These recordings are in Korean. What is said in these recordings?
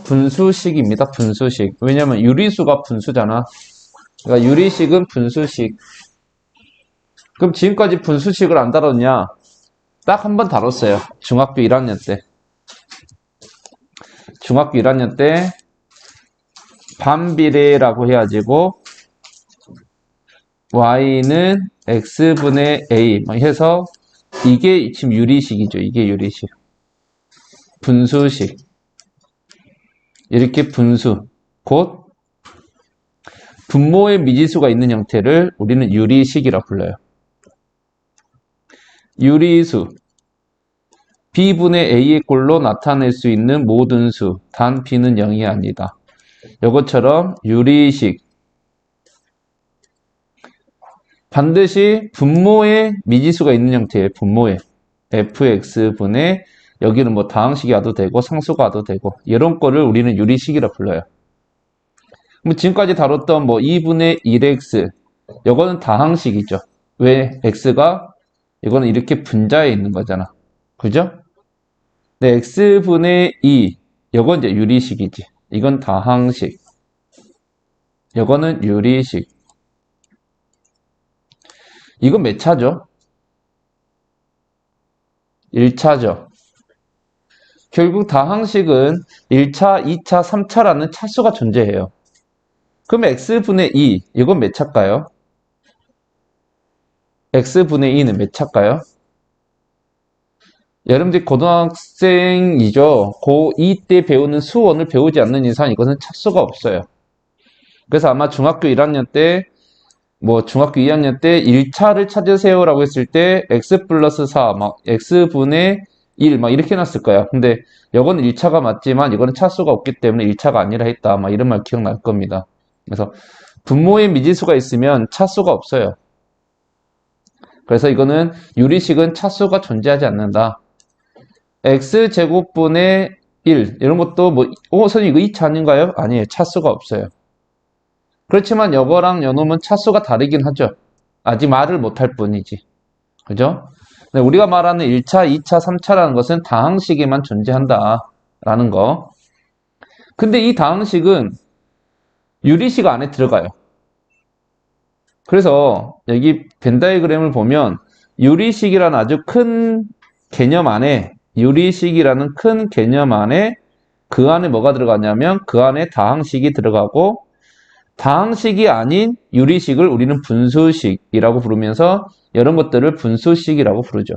분수식입니다. 분수식. 왜냐면 유리수가 분수잖아. 그러니까 유리식은 분수식. 그럼 지금까지 분수식을 안 다뤘냐? 딱 한 번 다뤘어요. 중학교 1학년 때. 중학교 1학년 때 반비례라고 해가지고 y는 x분의 a 해서 이게 지금 유리식이죠. 이게 유리식. 분수식. 이렇게 분수. 곧 분모의 미지수가 있는 형태를 우리는 유리식이라 불러요. 유리수. b분의 a의 꼴로 나타낼 수 있는 모든 수. 단 b는 0이 아니다. 이것처럼 유리식. 반드시 분모의 미지수가 있는 형태의 분모의 fx분의 여기는 뭐 다항식이 와도 되고 상수가 와도 되고 이런 거를 우리는 유리식이라 불러요. 지금까지 다뤘던 뭐 2분의 1x 이거는 다항식이죠. 왜? x가 이거는 이렇게 분자에 있는 거잖아. 그죠? 네, x분의 2 이건 이제 유리식이지. 이건 다항식. 이거는 유리식. 이건 몇 차죠? 1차죠. 결국 다항식은 1차, 2차, 3차라는 차수가 존재해요. 그럼 x분의 2, 이건 몇 차일까요? x분의 2는 몇 차일까요? 여러분들이 고등학생이죠. 고2 때 배우는 수원을 배우지 않는 이상 이것은 차수가 없어요. 그래서 아마 중학교 1학년 때 뭐 중학교 2학년 때 1차를 찾으세요라고 했을 때 x 플러스 4, 막 x분의 1, 막 이렇게 해놨을 거야. 근데 이거는 1차가 맞지만 이거는 차수가 없기 때문에 1차가 아니라 했다. 막 이런 말 기억날 겁니다. 그래서 분모의 미지수가 있으면 차수가 없어요. 그래서 이거는 유리식은 차수가 존재하지 않는다. x제곱분의 1 이런 것도 뭐 선생님 이거 2차 아닌가요? 아니에요. 차수가 없어요. 그렇지만 요거랑 요놈은 차수가 다르긴 하죠. 아직 말을 못할 뿐이지. 그죠? 우리가 말하는 1차, 2차, 3차라는 것은 다항식에만 존재한다 라는 거. 근데 이 다항식은 유리식 안에 들어가요. 그래서 여기 벤 다이어그램을 보면 유리식이라는 아주 큰 개념 안에 유리식이라는 큰 개념 안에 그 안에 뭐가 들어가냐면 그 안에 다항식이 들어가고 다항식이 아닌 유리식을 우리는 분수식이라고 부르면서 이런 것들을 분수식이라고 부르죠.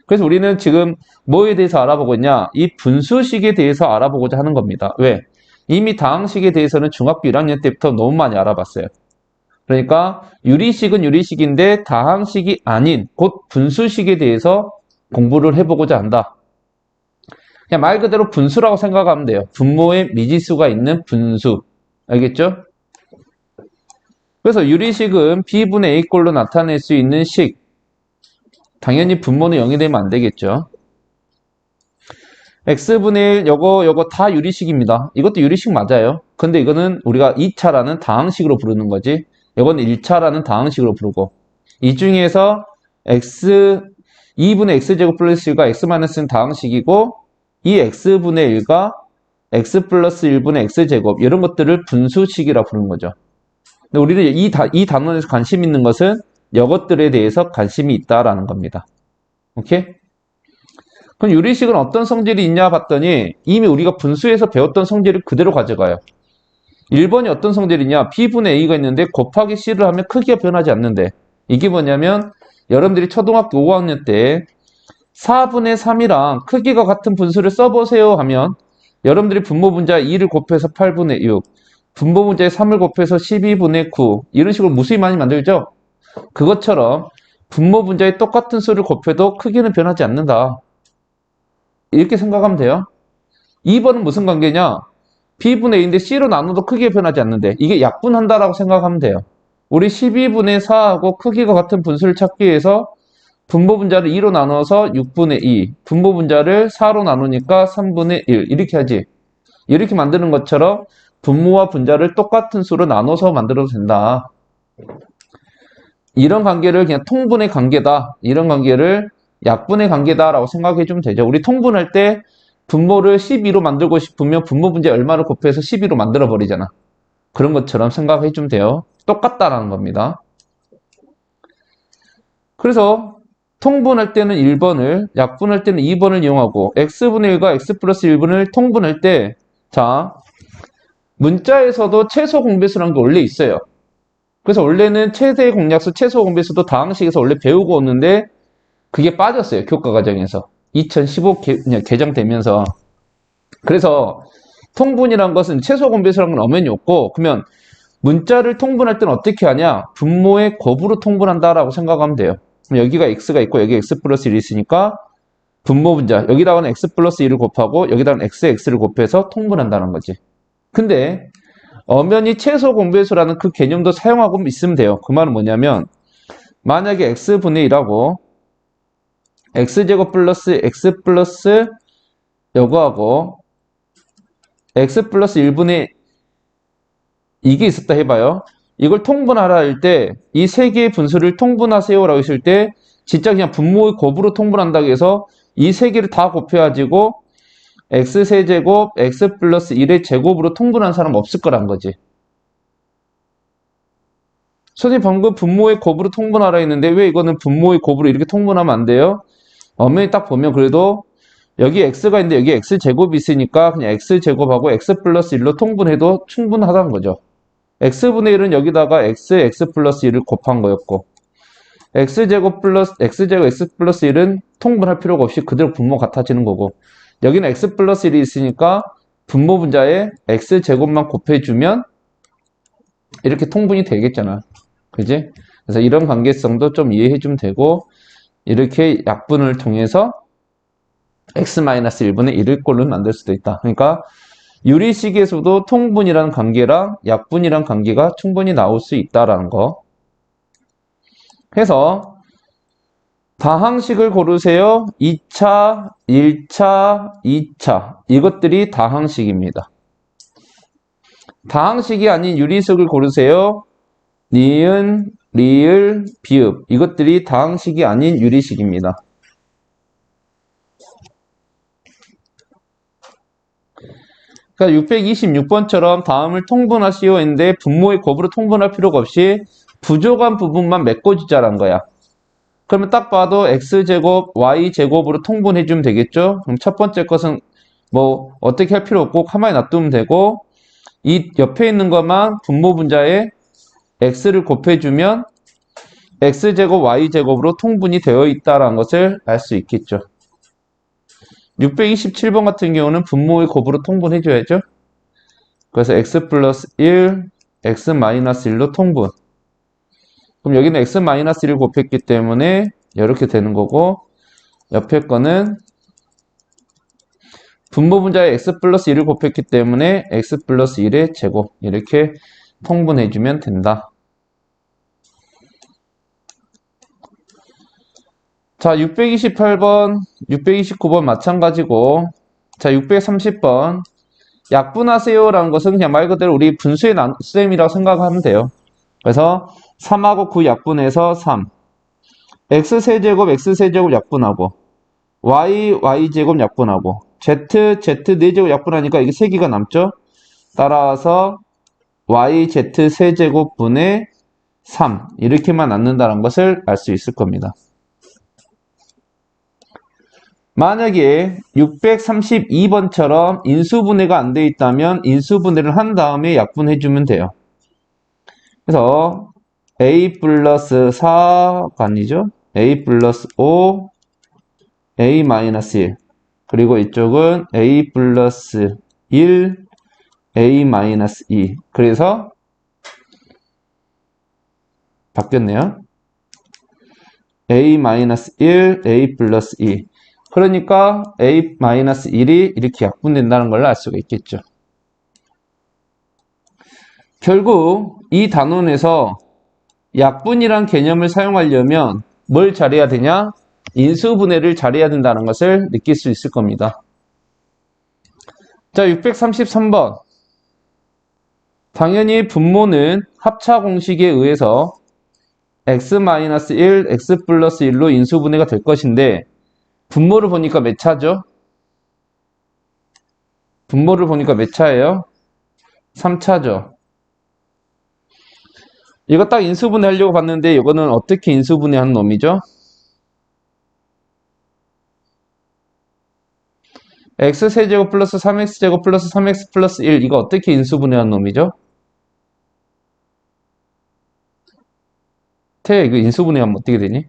그래서 우리는 지금 뭐에 대해서 알아보고 있냐? 이 분수식에 대해서 알아보고자 하는 겁니다. 왜? 이미 다항식에 대해서는 중학교 1학년 때부터 너무 많이 알아봤어요. 그러니까 유리식은 유리식인데 다항식이 아닌 곧 분수식에 대해서 공부를 해보고자 한다. 그냥 말 그대로 분수라고 생각하면 돼요. 분모의 미지수가 있는 분수. 알겠죠? 그래서 유리식은 b분의 a꼴로 나타낼 수 있는 식. 당연히 분모는 0이 되면 안 되겠죠. x분의 1 요거 다 유리식입니다. 이것도 유리식 맞아요. 근데 이거는 우리가 2차라는 다항식으로 부르는 거지. 이건 1차라는 다항식으로 부르고 이 중에서 2분의 x제곱 플러스 1과 x-는 다항식이고 이 x분의 1과 x 플러스 1분의 x제곱 이런 것들을 분수식이라 부르는 거죠. 근데 우리는 이 단원에서 관심 있는 것은 이것들에 대해서 관심이 있다라는 겁니다. 오케이? 그럼 유리식은 어떤 성질이 있냐 봤더니 이미 우리가 분수에서 배웠던 성질을 그대로 가져가요. 1번이 어떤 성질이냐? b분의 a가 있는데 곱하기 c를 하면 크기가 변하지 않는데 이게 뭐냐면 여러분들이 초등학교 5학년 때 4분의 3이랑 크기가 같은 분수를 써보세요 하면 여러분들이 분모분자 2를 곱해서 8분의 6 분모분자에 3을 곱해서 12분의 9 이런 식으로 무수히 많이 만들죠? 그것처럼 분모분자에 똑같은 수를 곱해도 크기는 변하지 않는다. 이렇게 생각하면 돼요. 2번은 무슨 관계냐? b분의 a인데 c로 나눠도 크기가 변하지 않는데 이게 약분한다라고 생각하면 돼요. 우리 12분의 4하고 크기가 같은 분수를 찾기 위해서 분모분자를 2로 나눠서 6분의 2 분모분자를 4로 나누니까 3분의 1 이렇게 하지. 이렇게 만드는 것처럼 분모와 분자를 똑같은 수로 나눠서 만들어도 된다. 이런 관계를 그냥 통분의 관계다. 이런 관계를 약분의 관계다라고 생각해 주면 되죠. 우리 통분할 때 분모를 12로 만들고 싶으면 분모 분자에 얼마를 곱해서 12로 만들어 버리잖아. 그런 것처럼 생각해 주면 돼요. 똑같다라는 겁니다. 그래서 통분할 때는 1번을, 약분할 때는 2번을 이용하고 x분의 1과 x 플러스 1분을 통분할 때, 자, 문자에서도 최소 공배수라는 게 원래 있어요. 그래서 원래는 최대 공약수, 최소 공배수도 다항식에서 원래 배우고 오는데 그게 빠졌어요. 교과 과정에서. 2015 개정되면서. 그래서 통분이란 것은 최소 공배수라는 건 엄연히 없고, 그러면 문자를 통분할 때는 어떻게 하냐? 분모의 곱으로 통분한다라고 생각하면 돼요. 그럼 여기가 x가 있고 여기 x 플러스 1이 있으니까 분모 분자, 여기다가는 x 플러스 1을 곱하고 여기다가는 x를 곱해서 통분한다는 거지. 근데 엄연히 최소 공배수라는 그 개념도 사용하고 있으면 돼요. 그 말은 뭐냐면 만약에 x분의 1하고 x제곱 플러스 x 플러스 요거하고 x 플러스 1분의 이게 있었다 해봐요. 이걸 통분하라 할 때 이 세 개의 분수를 통분하세요라고 했을 때 진짜 그냥 분모의 곱으로 통분한다고 해서 이 세 개를 다 곱해가지고 x세제곱 x 플러스 1의 제곱으로 통분한 사람 없을 거란 거지. 선생님 방금 분모의 곱으로 통분하라 했는데 왜 이거는 분모의 곱으로 이렇게 통분하면 안 돼요? 엄연히 딱 보면 그래도 여기 x가 있는데 여기 x제곱이 있으니까 그냥 x제곱하고 x 플러스 1로 통분해도 충분하다는 거죠. x분의 1은 여기다가 x 플러스 1을 곱한 거였고 x제곱 x 플러스 1은 통분할 필요가 없이 그대로 분모 같아지는 거고 여기는 x 플러스 1이 있으니까 분모 분자에 x제곱만 곱해주면 이렇게 통분이 되겠잖아. 그지? 그래서 이런 관계성도 좀 이해해주면 되고 이렇게 약분을 통해서 x-1분의 1을 꼴로 만들 수도 있다. 그러니까 유리식에서도 통분이라는 관계랑 약분이라는 관계가 충분히 나올 수 있다라는 거. 해서 다항식을 고르세요. 2차, 1차, 2차. 이것들이 다항식입니다. 다항식이 아닌 유리식을 고르세요. 니은, 리을, 비읍. 이것들이 다항식이 아닌 유리식입니다. 그러니까 626번처럼 다음을 통분하시오 했는데 분모의 곱으로 통분할 필요가 없이 부족한 부분만 메꿔주자란 거야. 그러면 딱 봐도 x제곱, y제곱으로 통분해주면 되겠죠? 그럼 첫 번째 것은 뭐 어떻게 할 필요 없고 가만히 놔두면 되고 이 옆에 있는 것만 분모 분자에 x를 곱해주면 x제곱, y제곱으로 통분이 되어 있다는 것을 알 수 있겠죠. 627번 같은 경우는 분모의 곱으로 통분해줘야죠. 그래서 x 플러스 1, x 마이너스 1로 통분. 그럼 여기는 x 마이너스 1을 곱했기 때문에 이렇게 되는 거고 옆에 거는 분모 분자에 x 플러스 1을 곱했기 때문에 x 플러스 1의 제곱 이렇게 통분해주면 된다. 자, 628번, 629번 마찬가지고 자, 630번 약분하세요라는 것은 그냥 말 그대로 우리 분수의 셈이라고 생각하면 돼요. 그래서 3하고 9 약분해서 3 x세제곱 x세제곱 약분하고 y제곱 약분하고 z4제곱 약분하니까 이게 3개가 남죠. 따라서 yz세제곱 분의 3 이렇게만 남는다는 것을 알 수 있을 겁니다. 만약에 632번처럼 인수분해가 안 돼 있다면 인수분해를 한 다음에 약분해주면 돼요. 그래서 a 플러스 4가 아니죠. a 플러스 5, a 마이너스 1 그리고 이쪽은 a 플러스 1, a 마이너스 2 그래서 바뀌었네요. a 마이너스 1, a 플러스 2 그러니까 a-1이 이렇게 약분된다는 걸 알 수가 있겠죠. 결국 이 단원에서 약분이란 개념을 사용하려면 뭘 잘해야 되냐? 인수분해를 잘해야 된다는 것을 느낄 수 있을 겁니다. 자, 633번. 당연히 분모는 합차 공식에 의해서 x-1, x 플러스 1로 인수분해가 될 것인데 분모를 보니까 몇 차죠? 분모를 보니까 몇 차예요? 3차죠. 이거 딱 인수분해 하려고 봤는데 이거는 어떻게 인수분해 하는 놈이죠? x세제곱 플러스 3x제곱 플러스 3x 플러스 1 이거 어떻게 인수분해 하는 놈이죠? 이거 인수분해 하면 어떻게 되니?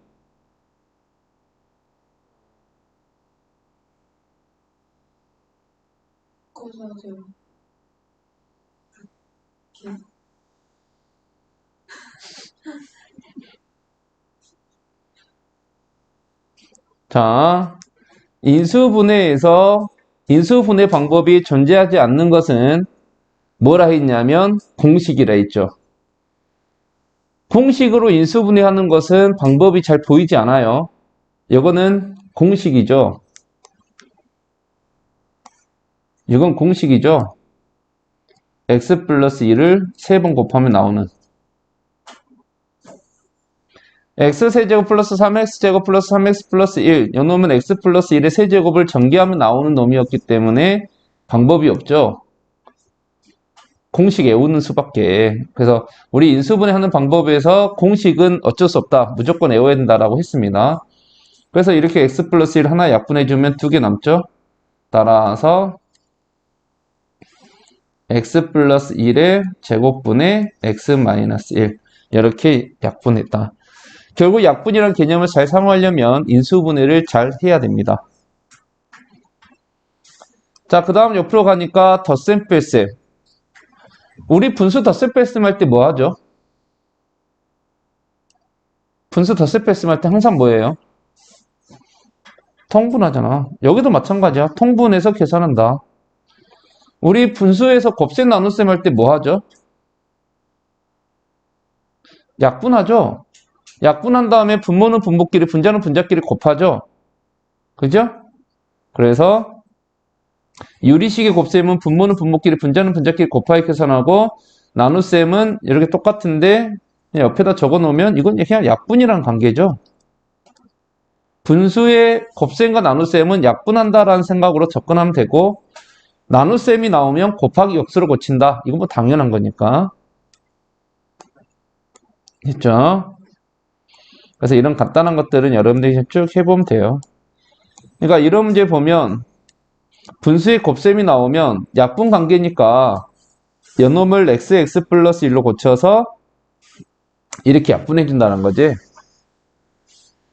자, 인수분해에서 인수분해 방법이 존재하지 않는 것은 뭐라 했냐면 공식이라 했죠. 공식으로 인수분해하는 것은 방법이 잘 보이지 않아요. 이거는 공식이죠. 이건 공식이죠. x 플러스 2를 3번 곱하면 나오는 x세제곱 플러스 3x제곱 플러스 3x 플러스 1 이놈은 x 플러스 1의 세제곱을 전개하면 나오는 놈이었기 때문에 방법이 없죠. 공식 외우는 수밖에. 그래서 우리 인수분해하는 방법에서 공식은 어쩔 수 없다. 무조건 외워야 된다라고 했습니다. 그래서 이렇게 x 플러스 1 하나 약분해주면 2개 남죠. 따라서 x 플러스 1의 제곱분의 x 마이너스 1 이렇게 약분했다. 결국 약분이라는 개념을 잘 사용하려면 인수분해를 잘 해야 됩니다. 자, 그 다음 옆으로 가니까 덧셈 뺄셈. 우리 분수 덧셈 뺄셈 할 때 뭐 하죠? 분수 덧셈 뺄셈 할 때 항상 뭐예요? 통분하잖아. 여기도 마찬가지야. 통분해서 계산한다. 우리 분수에서 곱셈 나눗셈 할 때 뭐 하죠? 약분하죠? 약분한 다음에 분모는 분모끼리, 분자는 분자끼리 곱하죠? 그죠? 그래서 유리식의 곱셈은 분모는 분모끼리, 분자는 분자끼리 곱하기 계산하고 나눗셈은 이렇게 똑같은데 그냥 옆에다 적어 놓으면 이건 그냥 약분이란 관계죠. 분수의 곱셈과 나눗셈은 약분한다라는 생각으로 접근하면 되고 나눗셈이 나오면 곱하기 역수로 고친다. 이건 뭐 당연한 거니까. 됐죠? 그래서 이런 간단한 것들은 여러분들이 쭉 해보면 돼요. 그러니까 이런 문제 보면 분수의 곱셈이 나오면 약분 관계니까 연놈을 x 플러스 1로 고쳐서 이렇게 약분해 준다는 거지.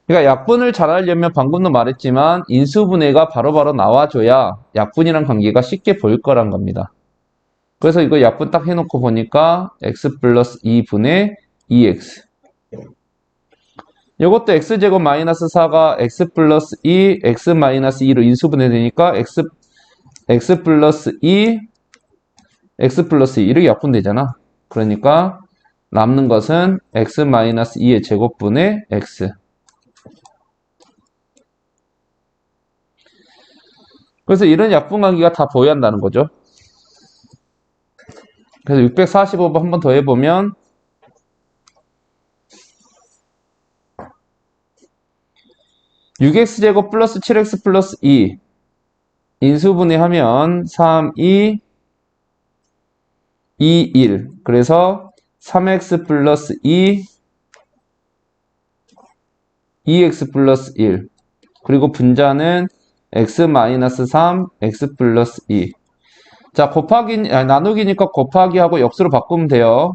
그러니까 약분을 잘 하려면 방금도 말했지만 인수분해가 바로바로 나와줘야 약분이란 관계가 쉽게 보일 거란 겁니다. 그래서 이거 약분 딱 해놓고 보니까 x 플러스 2분의 2x 이것도 x제곱 마이너스 4가 x 플러스 2, x 마이너스 2로 인수분해 되니까 x 플러스 2, x 플러스 2 이렇게 약분되잖아. 그러니까 남는 것은 x 마이너스 2의 제곱분의 x. 그래서 이런 약분 관계가 다 보여야 한다는 거죠. 그래서 645번 한 번 더 해보면 6x제곱 플러스 7x 플러스 2 인수분해하면 3, 2, 2, 1 그래서 3x 플러스 2, 2x 플러스 1 그리고 분자는 x 마이너스 3, x 플러스 2 자, 나누기니까 곱하기하고 역수로 바꾸면 돼요.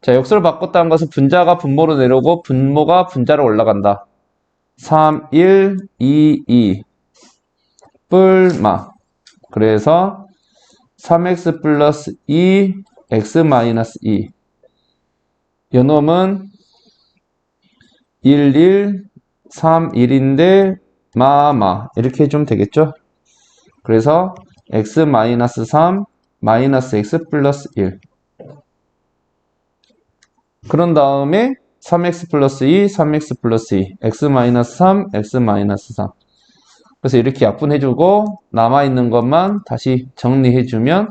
자, 역수로 바꿨다는 것은 분자가 분모로 내려오고 분모가 분자로 올라간다. 3, 1, 2, 2 뿔마 그래서 3x 플러스 2, x 마이너스 2 요놈은 1, 1, 3, 1인데 마마 이렇게 해주면 되겠죠? 그래서 x 마이너스 3 마이너스 x 플러스 1 그런 다음에 3x 플러스 2, 3x 플러스 2 x 마이너스 3, x 마이너스 3 그래서 이렇게 약분해주고 남아있는 것만 다시 정리해주면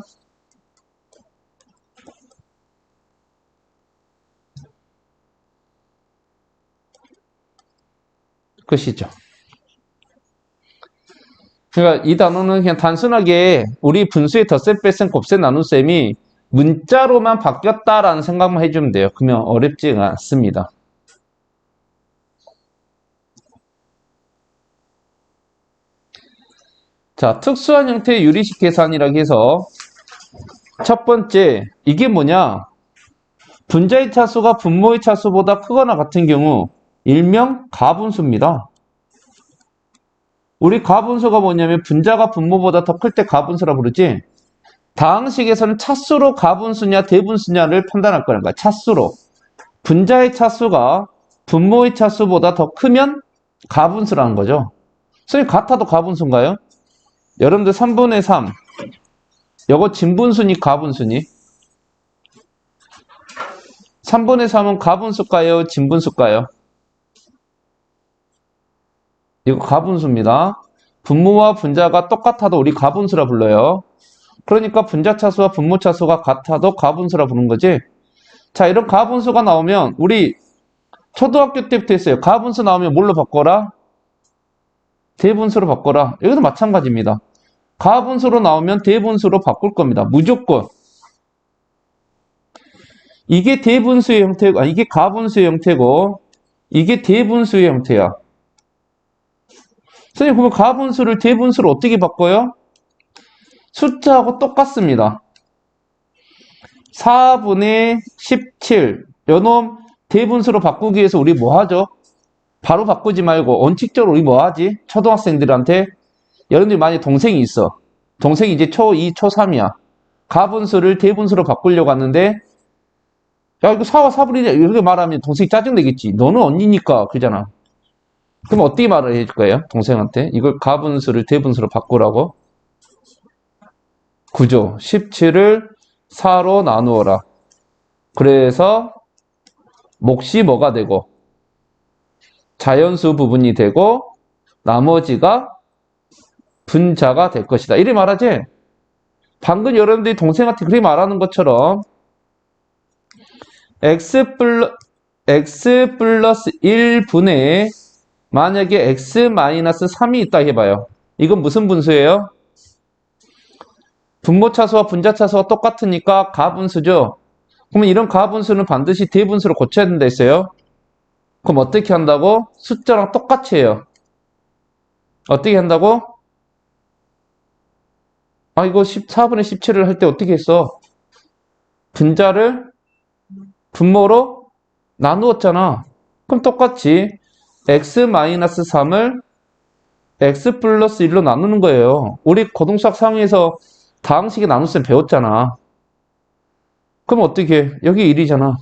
끝이죠. 그러니까 이 단어는 그냥 단순하게 우리 분수의 덧셈, 뺄셈, 곱셈, 나눗셈이 문자로만 바뀌었다라는 생각만 해주면 돼요. 그러면 어렵지가 않습니다. 자, 특수한 형태의 유리식 계산이라고 해서 첫 번째, 이게 뭐냐? 분자의 차수가 분모의 차수보다 크거나 같은 경우 일명 가분수입니다. 우리 가분수가 뭐냐면 분자가 분모보다 더 클 때 가분수라 부르지, 다항식에서는 차수로 가분수냐 대분수냐를 판단할 거라는 거야. 차수로. 분자의 차수가 분모의 차수보다 더 크면 가분수라는 거죠. 선생님, 같아도 가분수인가요? 여러분들 3분의 3. 이거 진분수니 가분수니? 3분의 3은 가분수일까요? 진분수일까요? 이거 가분수입니다. 분모와 분자가 똑같아도 우리 가분수라 불러요. 그러니까 분자 차수와 분모 차수가 같아도 가분수라 부르는 거지. 자, 이런 가분수가 나오면 우리 초등학교 때부터 했어요. 가분수 나오면 뭘로 바꿔라? 대분수로 바꿔라. 여기도 마찬가지입니다. 가분수로 나오면 대분수로 바꿀 겁니다. 무조건. 이게 대분수의 형태고, 이게 가분수의 형태고, 이게 대분수의 형태야. 선생님, 그러면 가분수를 대분수로 어떻게 바꿔요? 숫자하고 똑같습니다. 4분의 17. 요놈 대분수로 바꾸기 위해서 우리 뭐 하죠? 바로 바꾸지 말고 원칙적으로 우리 뭐 하지? 초등학생들한테, 여러분들이 만약에 동생이 있어. 동생이 이제 초2, 초3이야. 가분수를 대분수로 바꾸려고 하는데, 야, 이거 4와 4분이냐? 이렇게 말하면 동생이 짜증내겠지. 너는 언니니까. 그러잖아. 그럼 어떻게 말을 해줄 거예요? 동생한테. 이걸 가분수를 대분수로 바꾸라고. 구조. 17을 4로 나누어라. 그래서 몫이 뭐가 되고, 자연수 부분이 되고, 나머지가 분자가 될 것이다. 이렇게 말하지? 방금 여러분들이 동생한테 그렇게 말하는 것처럼 x 플러스 1분의 만약에 x 마이너스 3이 있다 해봐요. 이건 무슨 분수예요? 분모 차수와 분자 차수가 똑같으니까 가분수죠. 그러면 이런 가분수는 반드시 대분수로 고쳐야 된다 했어요. 그럼 어떻게 한다고? 숫자랑 똑같이 해요. 어떻게 한다고? 이거 4분의 17을 할 때 어떻게 했어? 분자를 분모로 나누었잖아. 그럼 똑같이 x-3을 x 플러스 1로 나누는 거예요. 우리 고등수학 상위에서 다항식의 나눗셈 배웠잖아. 그럼 어떻게 해? 여기 1이잖아.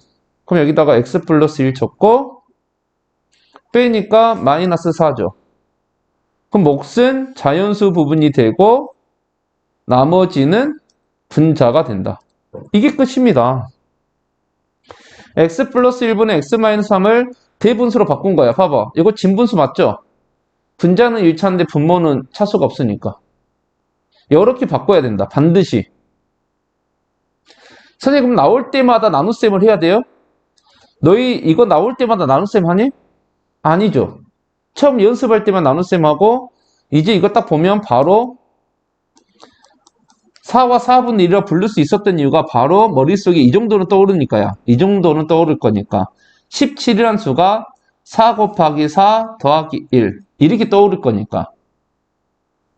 그럼 여기다가 x 플러스 1 적고 빼니까 마이너스 4죠. 그럼 몫은 자연수 부분이 되고 나머지는 분자가 된다. 이게 끝입니다. x 플러스 1분의 x 마이너스 3을 대분수로 바꾼 거야. 봐봐. 이거 진분수 맞죠? 분자는 1차인데 분모는 차수가 없으니까. 이렇게 바꿔야 된다. 반드시. 선생님, 그럼 나올 때마다 나눗셈을 해야 돼요? 너희 이거 나올 때마다 나눗셈 하니? 아니죠. 처음 연습할 때만 나눗셈하고 이제 이거 딱 보면 바로 4와 4분의 1이라 부를 수 있었던 이유가 바로 머릿속에 이 정도는 떠오르니까요. 이 정도는 떠오를 거니까. 17이란 수가 4 곱하기 4 더하기 1 이렇게 떠오를 거니까.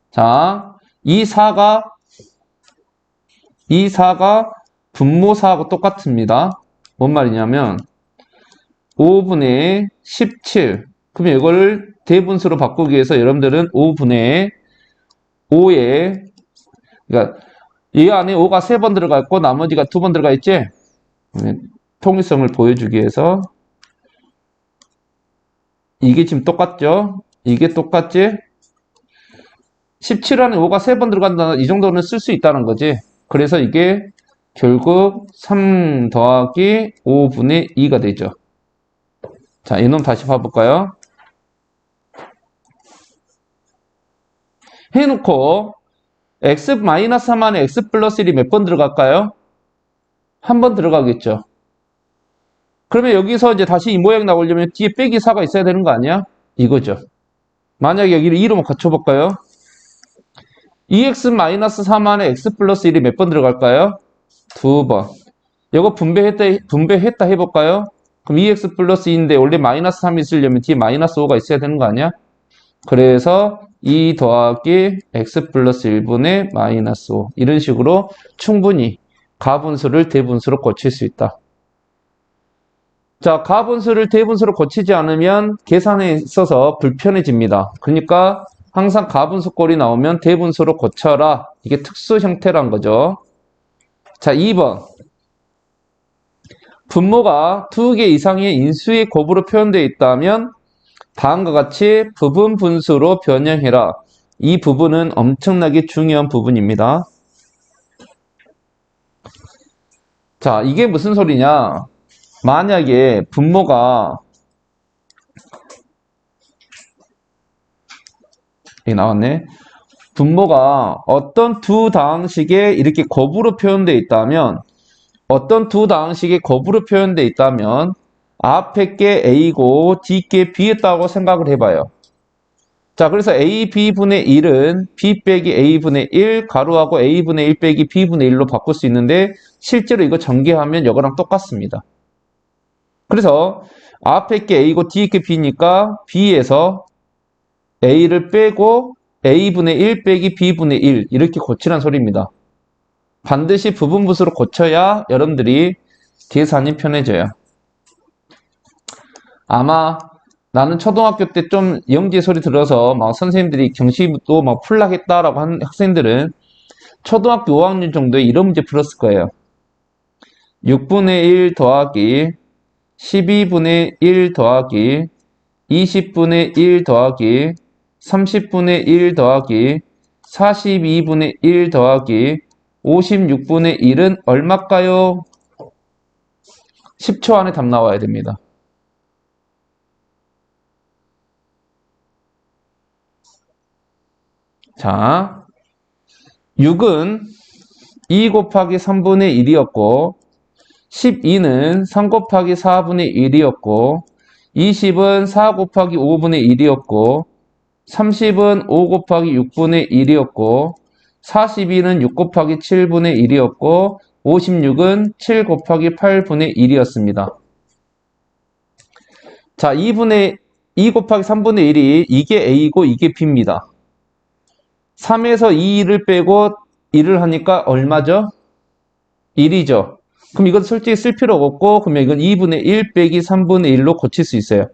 자, 이 4가 분모 4하고 똑같습니다. 뭔 말이냐면 5분의 17. 그러면 이걸 대분수로 바꾸기 위해서 여러분들은 5분의 5에, 그러니까 이 안에 5가 3번 들어가 있고 나머지가 2번 들어가 있지? 통일성을 보여주기 위해서 이게 지금 똑같죠? 이게 똑같지? 17 안에 5가 3번 들어간다. 이 정도는 쓸 수 있다는 거지. 그래서 이게 결국 3 더하기 5분의 2가 되죠. 자, 이놈 다시 봐볼까요? 해놓고 x-3 안에 x 플러스 1이 몇 번 들어갈까요? 한 번 들어가겠죠. 그러면 여기서 이제 다시 이 모양 나오려면 뒤에 빼기 4가 있어야 되는 거 아니야? 이거죠. 만약에 여기를 2로 갖춰볼까요? 2x-3 안에 x 플러스 1이 몇 번 들어갈까요? 2번. 이거 분배했다 해볼까요? 그럼 2x 플러스 2인데 원래 마이너스 3이 있으려면 뒤에 마이너스 5가 있어야 되는 거 아니야? 그래서 2 더하기 x 플러스 1분의 마이너스 5 이런 식으로 충분히 가분수를 대분수로 고칠 수 있다. 자, 가분수를 대분수로 고치지 않으면 계산에 있어서 불편해집니다. 그러니까 항상 가분수 꼴이 나오면 대분수로 고쳐라. 이게 특수 형태란 거죠. 자, 2번. 분모가 2개 이상의 인수의 곱으로 표현되어 있다면 다음과 같이 부분 분수로 변형해라. 이 부분은 엄청나게 중요한 부분입니다. 자, 이게 무슨 소리냐? 만약에 분모가 여기 나왔네. 분모가 어떤 두 다항식에 이렇게 곱으로 표현되어 있다면 앞에 게 A고 뒤 게 B였다고 생각을 해봐요. 자, 그래서 A, B분의 1은 B 빼기 A분의 1 가로하고 A분의 1 빼기 B분의 1로 바꿀 수 있는데 실제로 이거 전개하면 이거랑 똑같습니다. 그래서 앞에 게 A고 뒤에 게 B니까 B에서 A를 빼고 A분의 1 빼기 B분의 1 이렇게 고치란 소리입니다. 반드시 부분분수로 고쳐야 여러분들이 계산이 편해져요. 아마 나는 초등학교 때 좀 영재 소리 들어서 막 선생님들이 경시도 막 풀라겠다라고 하는 학생들은 초등학교 5학년 정도에 이런 문제 풀었을 거예요. 6분의 1 더하기 12분의 1 더하기 20분의 1 더하기 30분의 1 더하기 42분의 1 더하기 56분의 1은 얼마일까요? 10초 안에 답 나와야 됩니다. 자, 6은 2 곱하기 3분의 1이었고 12는 3 곱하기 4분의 1이었고 20은 4 곱하기 5분의 1이었고 30은 5 곱하기 6분의 1이었고 42는 6 곱하기 7분의 1이었고 56은 7 곱하기 8분의 1이었습니다. 자, 2 곱하기 3분의 1이 이게 A고 이게 B입니다. 3에서 2를 빼고 1을 하니까 얼마죠? 1이죠. 그럼 이건 솔직히 쓸 필요가 없고 그러면 이건 2분의 1 빼기 3분의 1로 고칠 수 있어요.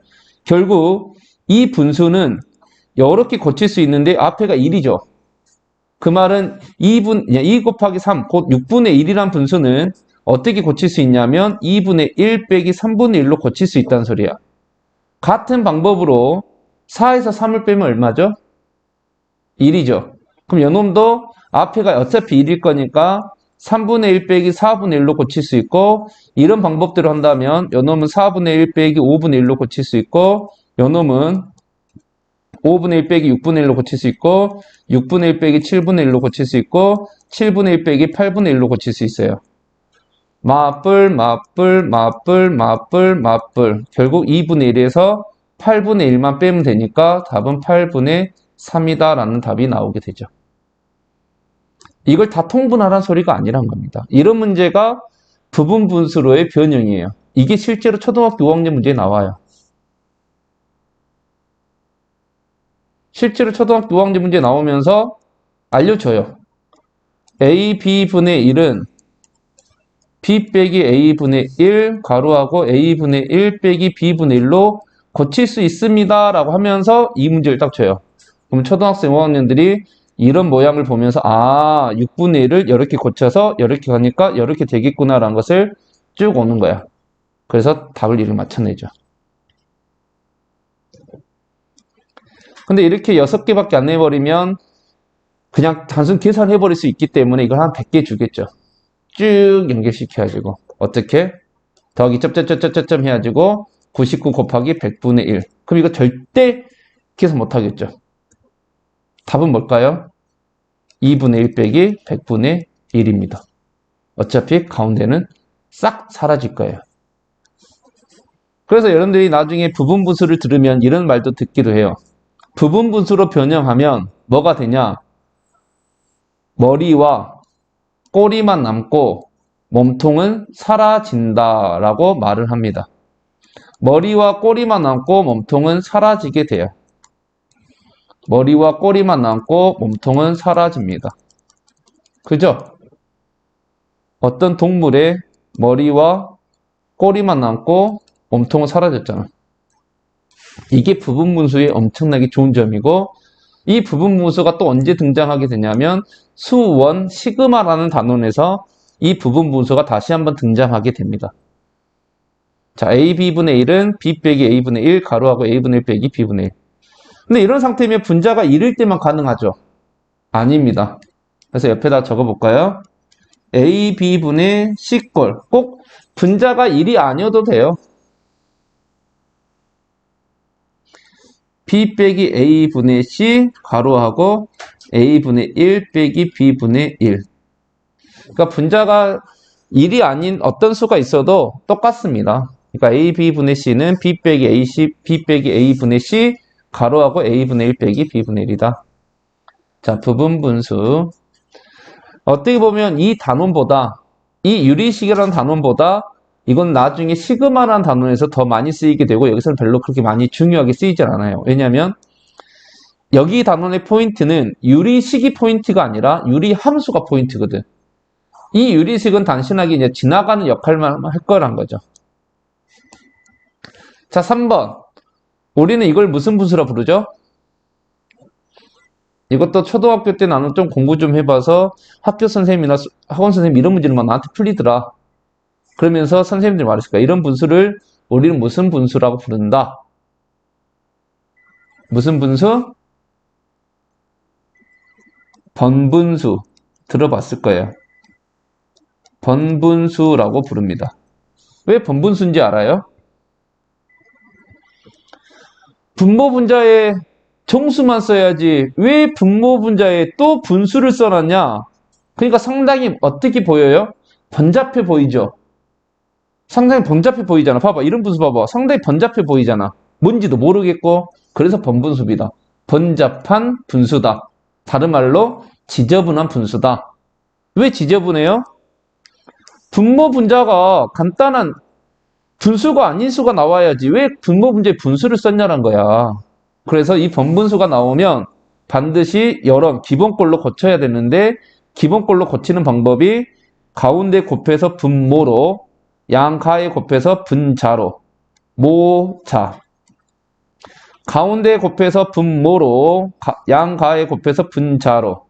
결국 이 분수는 이렇게 고칠 수 있는데 앞에가 1이죠. 그 말은 2 곱하기 3, 곧 6분의 1이란 분수는 어떻게 고칠 수 있냐면 2분의 1 빼기 3분의 1로 고칠 수 있다는 소리야. 같은 방법으로 4에서 3을 빼면 얼마죠? 1이죠. 그럼 요놈도 앞에가 어차피 1일 거니까 3분의 1 빼기 4분의 1로 고칠 수 있고 이런 방법대로 한다면 요놈은 4분의 1 빼기 5분의 1로 고칠 수 있고 요놈은 5분의 1 빼기 6분의 1로 고칠 수 있고 6분의 1 빼기 7분의 1로 고칠 수 있고 7분의 1 빼기 8분의 1로 고칠 수 있어요. 맞불 결국 2분의 1에서 8분의 1만 빼면 되니까 답은 8분의 3이다 라는 답이 나오게 되죠. 이걸 다 통분하라는 소리가 아니란 겁니다. 이런 문제가 부분 분수로의 변형이에요. 이게 실제로 초등학교 5학년 문제에 나와요. 실제로 초등학교 5학년 문제 나오면서 알려줘요. A, B분의 1은 B 빼기 A분의 1 가로하고 A분의 1 빼기 B분의 1로 고칠 수 있습니다 라고 하면서 이 문제를 딱 줘요. 그럼 초등학생 5학년들이 이런 모양을 보면서 6분의 1을 이렇게 고쳐서 이렇게 가니까 이렇게 되겠구나 라는 것을 쭉 오는 거야. 그래서 답을 이렇게 맞춰내죠. 근데 이렇게 6개밖에 안 내버리면 그냥 단순 계산해버릴 수 있기 때문에 이걸 한 100개 주겠죠. 쭉 연결시켜가지고 어떻게? 더하기 점점점점점 해가지고 99 곱하기 100분의 1. 그럼 이거 절대 계산 못하겠죠. 답은 뭘까요? 2분의 1 빼기 100분의 1입니다. 어차피 가운데는 싹 사라질 거예요. 그래서 여러분들이 나중에 부분분수를 들으면 이런 말도 듣기도 해요. 부분분수로 변형하면 뭐가 되냐? 머리와 꼬리만 남고 몸통은 사라진다라고 말을 합니다. 머리와 꼬리만 남고 몸통은 사라지게 돼요. 머리와 꼬리만 남고 몸통은 사라집니다. 그죠? 어떤 동물의 머리와 꼬리만 남고 몸통은 사라졌잖아. 이게 부분분수의 엄청나게 좋은 점이고, 이 부분분수가 또 언제 등장하게 되냐면 수원 시그마라는 단원에서 이 부분분수가 다시 한번 등장하게 됩니다. 자, AB분의 1은 B 빼기 A분의 1 가로하고 A분의 1 빼기 B분의 1. 근데 이런 상태면 분자가 1일 때만 가능하죠? 아닙니다. 그래서 옆에다 적어볼까요? AB분의 C꼴. 꼭 분자가 1이 아니어도 돼요. B 빼기 A분의 C 가로하고 A분의 1 빼기 B분의 1. 그러니까 분자가 1이 아닌 어떤 수가 있어도 똑같습니다. 그러니까 AB분의 C는 B 빼기 AC, B 빼기 A분의 C 가로하고 A분의 1 빼기 B분의 1이다. 자, 부분분수. 어떻게 보면 이 단원보다, 이 유리식이라는 단원보다 이건 나중에 시그마라는 단원에서 더 많이 쓰이게 되고, 여기서는 별로 그렇게 많이 중요하게 쓰이질 않아요. 왜냐하면 여기 단원의 포인트는 유리식이 포인트가 아니라 유리함수가 포인트거든. 이 유리식은 단순하게 이제 지나가는 역할만 할 거란 거죠. 자, 3번. 우리는 이걸 무슨 분수라 부르죠? 이것도 초등학교 때 나는 좀 공부 좀 해봐서 학교 선생님이나 학원 선생님 이런 문제는 막 나한테 풀리더라. 그러면서 선생님들이 말했을 거야. 이런 분수를 우리는 무슨 분수라고 부른다? 무슨 분수? 번분수. 들어봤을 거예요. 번분수라고 부릅니다. 왜 번분수인지 알아요? 분모분자에 정수만 써야지 왜 분모분자에 또 분수를 써놨냐? 그러니까 상당히 어떻게 보여요? 번잡해 보이죠? 상당히 번잡해 보이잖아. 봐봐. 이런 분수 봐봐. 상당히 번잡해 보이잖아. 뭔지도 모르겠고. 그래서 번분수입니다. 번잡한 분수다. 다른 말로 지저분한 분수다. 왜 지저분해요? 분모분자가 간단한 분수가 아닌 수가 나와야지 왜 분모분자에 분수를 썼냐는 거야. 그래서 이 번분수가 나오면 반드시 여러 기본꼴로 고쳐야 되는데, 기본꼴로 고치는 방법이 가운데 곱해서 분모로, 양가에 곱해서 분자로, 모자. 가운데 곱해서 분모로, 양가에 곱해서 분자로.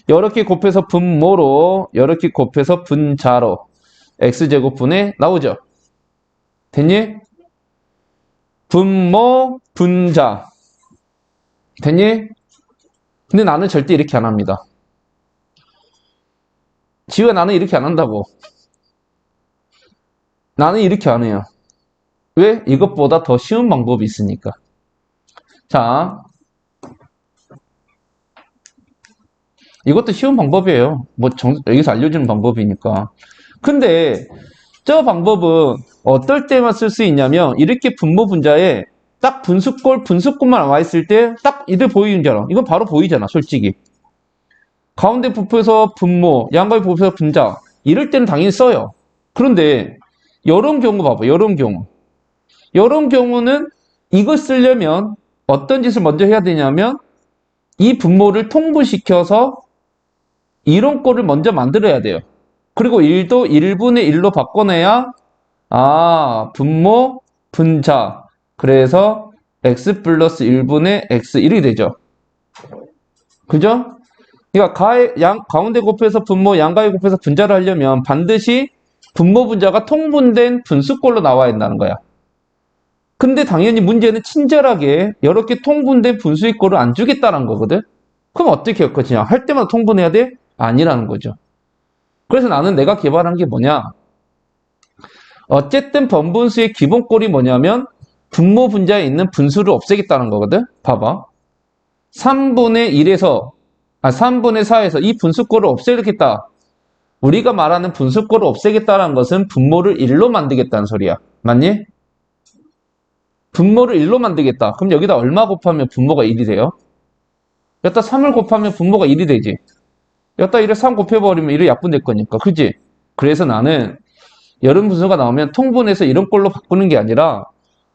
이렇게 곱해서 분모로, 이렇게 곱해서 분자로. x제곱분의 나오죠? 됐니? 분모, 분자. 됐니? 근데 나는 절대 이렇게 안 합니다. 지우야, 나는 이렇게 안 한다고. 나는 이렇게 안 해요. 왜? 이것보다 더 쉬운 방법이 있으니까. 자, 이것도 쉬운 방법이에요. 뭐 여기서 알려주는 방법이니까. 근데 저 방법은 어떨 때만 쓸 수 있냐면, 이렇게 분모 분자에 딱 분수꼴만 나와 있을 때 딱 이들 보이잖아. 이건 바로 보이잖아, 솔직히. 가운데 곱해서 분모, 양가에 곱해서 분자. 이럴 때는 당연히 써요. 그런데 이런 경우 봐봐. 이런 경우는 이걸 쓰려면 어떤 짓을 먼저 해야 되냐면, 이 분모를 통분시켜서 이론꼴을 먼저 만들어야 돼요. 그리고 1도 1분의 1로 바꿔내야 분모, 분자. 그래서 x 플러스 1분의 x 1이 되죠. 그죠? 그러니까 가운데 곱해서 분모, 양가에 곱해서 분자를 하려면 반드시 분모, 분자가 통분된 분수꼴로 나와야 한다는 거야. 근데 당연히 문제는 친절하게 이렇게 통분된 분수의 꼴을 안 주겠다는 거거든? 그럼 어떻게 할 거냐? 할 때마다 통분해야 돼? 아니라는 거죠. 그래서 나는 내가 개발한 게 뭐냐? 어쨌든 번분수의 기본꼴이 뭐냐면 분모 분자에 있는 분수를 없애겠다는 거거든? 봐봐. 3분의 4에서 이 분수꼴을 없애겠다. 우리가 말하는 분수꼴을 없애겠다는 것은 분모를 1로 만들겠다는 소리야. 맞니? 분모를 1로 만들겠다. 그럼 여기다 얼마 곱하면 분모가 1이 돼요? 여기다 3을 곱하면 분모가 1이 되지. 여기다 1에 3 곱해버리면 1이 약분될 거니까. 그지? 그래서 나는 여름 분수가 나오면 통분해서 이런 꼴로 바꾸는 게 아니라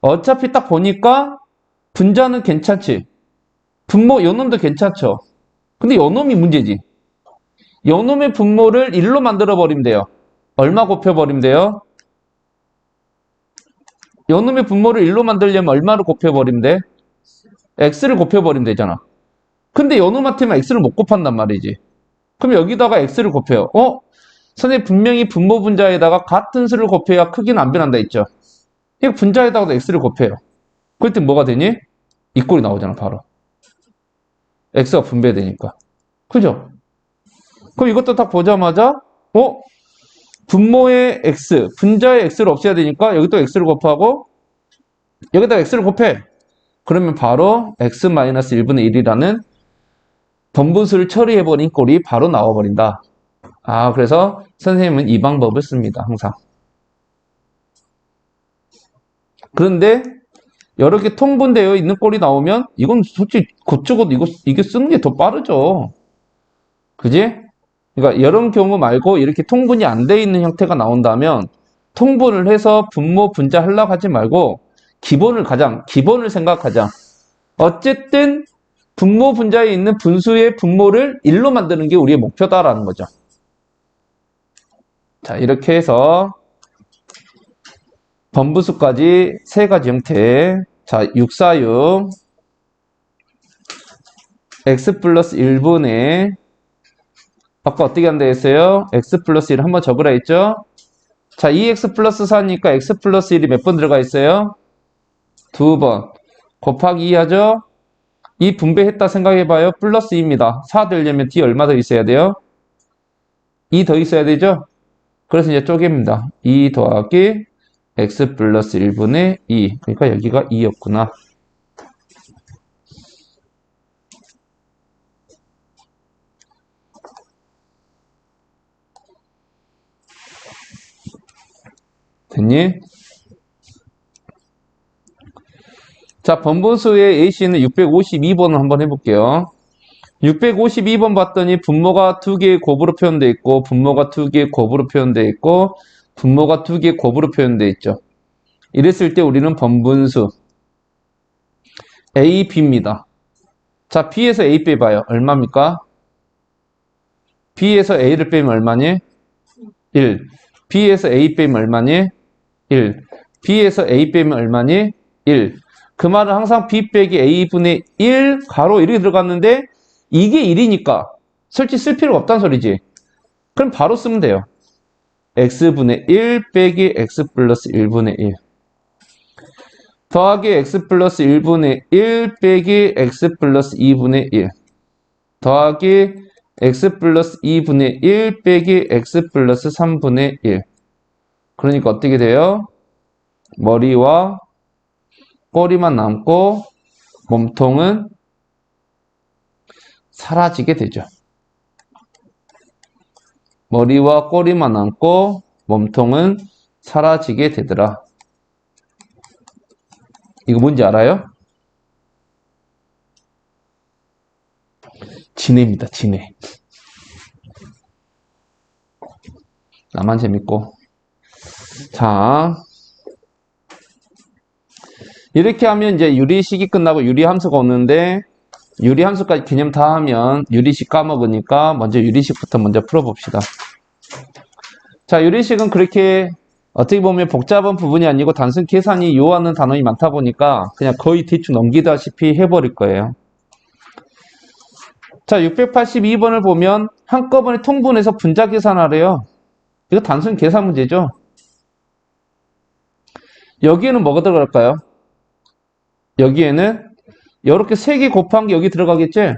어차피 딱 보니까 분자는 괜찮지. 분모 요놈도 괜찮죠. 근데 요놈이 문제지. 요놈의 분모를 1로 만들어 버리면 돼요. 얼마 곱해버리면 돼요? 요놈의 분모를 1로 만들려면 얼마를 곱해버리면 돼? x를 곱해버리면 되잖아. 근데 요놈한테만 x를 못 곱한단 말이지. 그럼 여기다가 x를 곱해요. 선생님 분명히 분모 분자에다가 같은 수를 곱해야 크기는 안 변한다 했죠. 이거 분자에다가도 x를 곱해요. 그럴 때 뭐가 되니? 이 꼴이 나오잖아 바로. x가 분배되니까. 그죠? 그럼 이것도 딱 보자마자 분모의 x, 분자의 x를 없애야 되니까 여기 또 x를 곱하고 여기다 x를 곱해. 그러면 바로 x-1분의 1이라는 번분수를 처리해버린 꼴이 바로 나와버린다. 그래서 선생님은 이 방법을 씁니다. 항상. 그런데 여러 개 통분되어 있는 꼴이 나오면 이건 솔직히 그쪽으로 이게 쓰는 게 더 빠르죠. 그지? 그러니까 이런 경우 말고 이렇게 통분이 안 돼 있는 형태가 나온다면 통분을 해서 분모 분자 하려고 하지 말고 기본을 생각하자. 어쨌든 분모 분자에 있는 분수의 분모를 1로 만드는 게 우리의 목표다라는 거죠. 자, 이렇게 해서 번분수까지 세 가지 형태. 자, 646 x 플러스 1분의 아까 어떻게 한다 했어요? x 플러스 1 한번 적으라 했죠? 자, 2x 플러스 4니까 x 플러스 1이 몇 번 들어가 있어요? 2번. 곱하기 2 하죠? 2 분배했다 생각해봐요. 플러스 2입니다. 4 되려면 뒤에 얼마 더 있어야 돼요? 2 더 있어야 되죠? 그래서 이제 쪼갭니다. 2 더하기 x 플러스 1분의 2. 그러니까 여기가 2였구나. 됐니? 자, 번분수의 AC는 652번을 한번 해볼게요. 652번 봤더니 분모가 2개의 곱으로 표현되어 있고 분모가 2개의 곱으로 표현되어 있고 분모가 2개의 곱으로 표현되어 있죠. 이랬을 때 우리는 번분수 A, B입니다. 자, B에서 A 빼봐요. 얼마입니까? B에서 A를 빼면 얼마니? 1. B에서 A 빼면 얼마니? 1. B에서 A 빼면 얼마니? 1. 그 말은 항상 B 빼기 A분의 1 가로 이렇게 들어갔는데 이게 1이니까 솔직히 쓸 필요가 없다는 소리지. 그럼 바로 쓰면 돼요. x분의 1 빼기 x 플러스 1분의 1 더하기 x 플러스 1분의 1 빼기 x 플러스 2분의 1 더하기 x 플러스 2분의 1 빼기 x 플러스 3분의 1 그러니까 어떻게 돼요? 머리와 꼬리만 남고 몸통은 사라지게 되죠. 머리와 꼬리만 남고 몸통은 사라지게 되더라. 이거 뭔지 알아요? 진해입니다. 진해. 나만 재밌고. 자, 이렇게 하면 이제 유리식이 끝나고 유리함수가 오는데 유리함수까지 개념 다 하면 유리식 까먹으니까 먼저 유리식부터 먼저 풀어봅시다. 자, 유리식은 그렇게 어떻게 보면 복잡한 부분이 아니고 단순 계산이 요하는 단원이 많다 보니까 그냥 거의 대충 넘기다시피 해버릴 거예요. 자, 682번을 보면 한꺼번에 통분해서 분자 계산하래요. 이거 단순 계산 문제죠. 여기에는 뭐가 들어갈까요? 여기에는 이렇게 3개 곱한 게 여기 들어가겠지?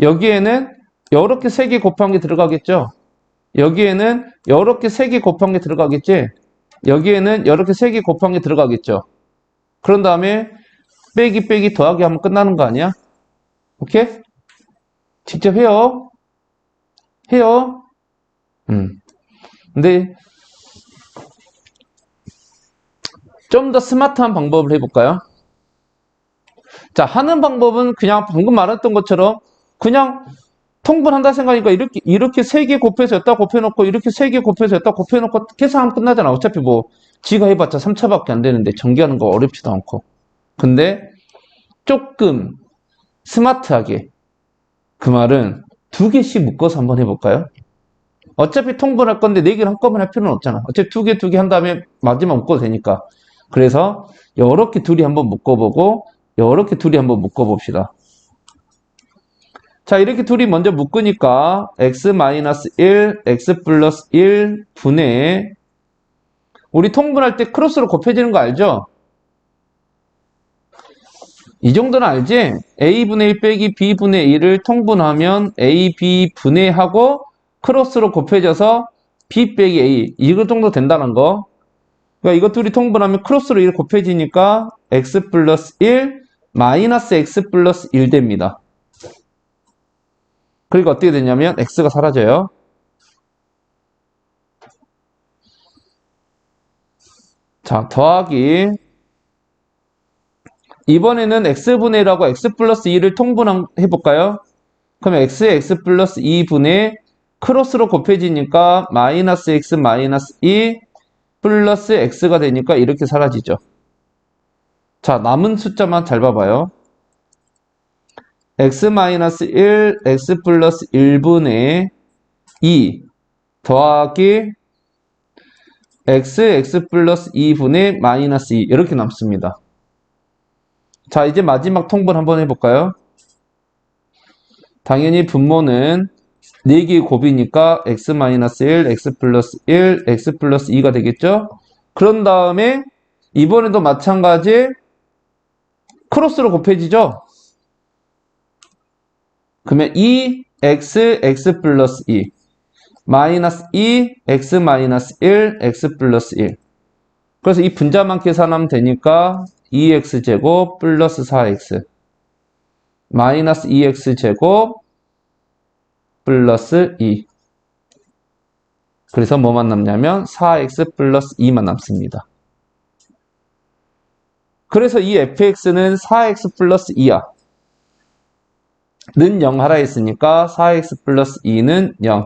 여기에는 이렇게 3개 곱한 게 들어가겠죠? 여기에는 이렇게 3개 곱한 게 들어가겠지? 여기에는 이렇게 3개 곱한 게 들어가겠죠? 그런 다음에 빼기 빼기 더하기 하면 끝나는 거 아니야? 오케이? 직접 해요. 해요. 근데 좀 더 스마트한 방법을 해볼까요? 자, 하는 방법은 그냥 방금 말했던 것처럼 그냥 통분한다 생각하니까 이렇게 3개 곱해서 여기다 곱해놓고 이렇게 3개 곱해서 여기다 곱해놓고 계산하면 끝나잖아. 어차피 뭐 지가 해봤자 3차밖에 안 되는데 전개하는 거 어렵지도 않고. 근데 조금 스마트하게 그 말은 2개씩 묶어서 한번 해볼까요? 어차피 통분할 건데 4개를 한꺼번에 할 필요는 없잖아. 어차피 2개 한 다음에 마지막 묶어도 되니까. 그래서 이렇게 둘이 한번 묶어보고 이렇게 둘이 한번 묶어봅시다. 자, 이렇게 둘이 먼저 묶으니까 x-1, x 플러스 1 분의 우리 통분할 때 크로스로 곱해지는 거 알죠? 이 정도는 알지? a분의 1 빼기 b분의 1을 통분하면 a, b 분해하고 크로스로 곱해져서 b 빼기 a 이거 정도 된다는 거. 그러니까 이거 둘이 통분하면 크로스로 1 곱해지니까 x 플러스 1 마이너스 x 플러스 1 됩니다. 그리고 어떻게 되냐면 x가 사라져요. 자, 더하기 이번에는 x분의 1하고 x 플러스 2를 통분해볼까요? 그러면 x 플러스 2분의 크로스로 곱해지니까 마이너스 x 마이너스 2 플러스 x가 되니까 이렇게 사라지죠. 자, 남은 숫자만 잘 봐봐요. x 마이너스 1, x 플러스 1분의 2 더하기 x 플러스 2분의 마이너스 2 이렇게 남습니다. 자, 이제 마지막 통분 한번 해볼까요? 당연히 분모는 4개의 곱이니까 x-1, x 플러스 1, x 플러스 2가 되겠죠? 그런 다음에 이번에도 마찬가지 크로스로 곱해지죠? 그러면 2x, x 플러스 2 마이너스 2, x 마이너스 1, x 플러스 1 그래서 이 분자만 계산하면 되니까 2x제곱 플러스 4x 마이너스 2x제곱 플러스 2 그래서 뭐만 남냐면 4x 플러스 2만 남습니다. 그래서 이 fx는 4x 플러스 2야. 는 0 하라 했으니까 4x 플러스 2는 0.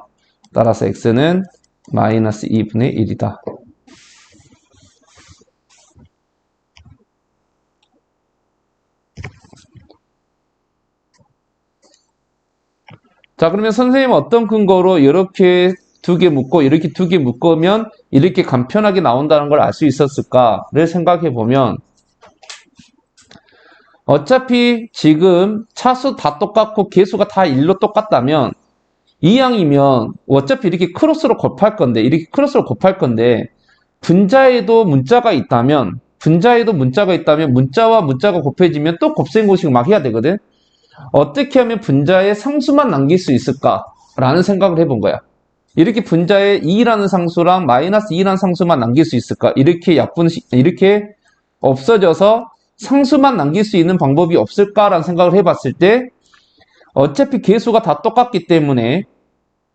따라서 x는 마이너스 2분의 1이다. 자, 그러면 선생님은 어떤 근거로 이렇게 2개 묶고 이렇게 2개 묶으면 이렇게 간편하게 나온다는 걸 알 수 있었을까를 생각해 보면 어차피 지금 차수 다 똑같고 개수가 다 1로 똑같다면 이 양이면 어차피 이렇게 크로스로 곱할 건데 이렇게 크로스로 곱할 건데 분자에도 문자가 있다면 문자와 문자가 곱해지면 또 곱셈공식을 막 해야 되거든. 어떻게 하면 분자에 상수만 남길 수 있을까라는 생각을 해본 거야. 이렇게 분자에 2라는 상수랑 마이너스 2라는 상수만 남길 수 있을까? 이렇게 없어져서 상수만 남길 수 있는 방법이 없을까라는 생각을 해봤을 때 어차피 개수가 다 똑같기 때문에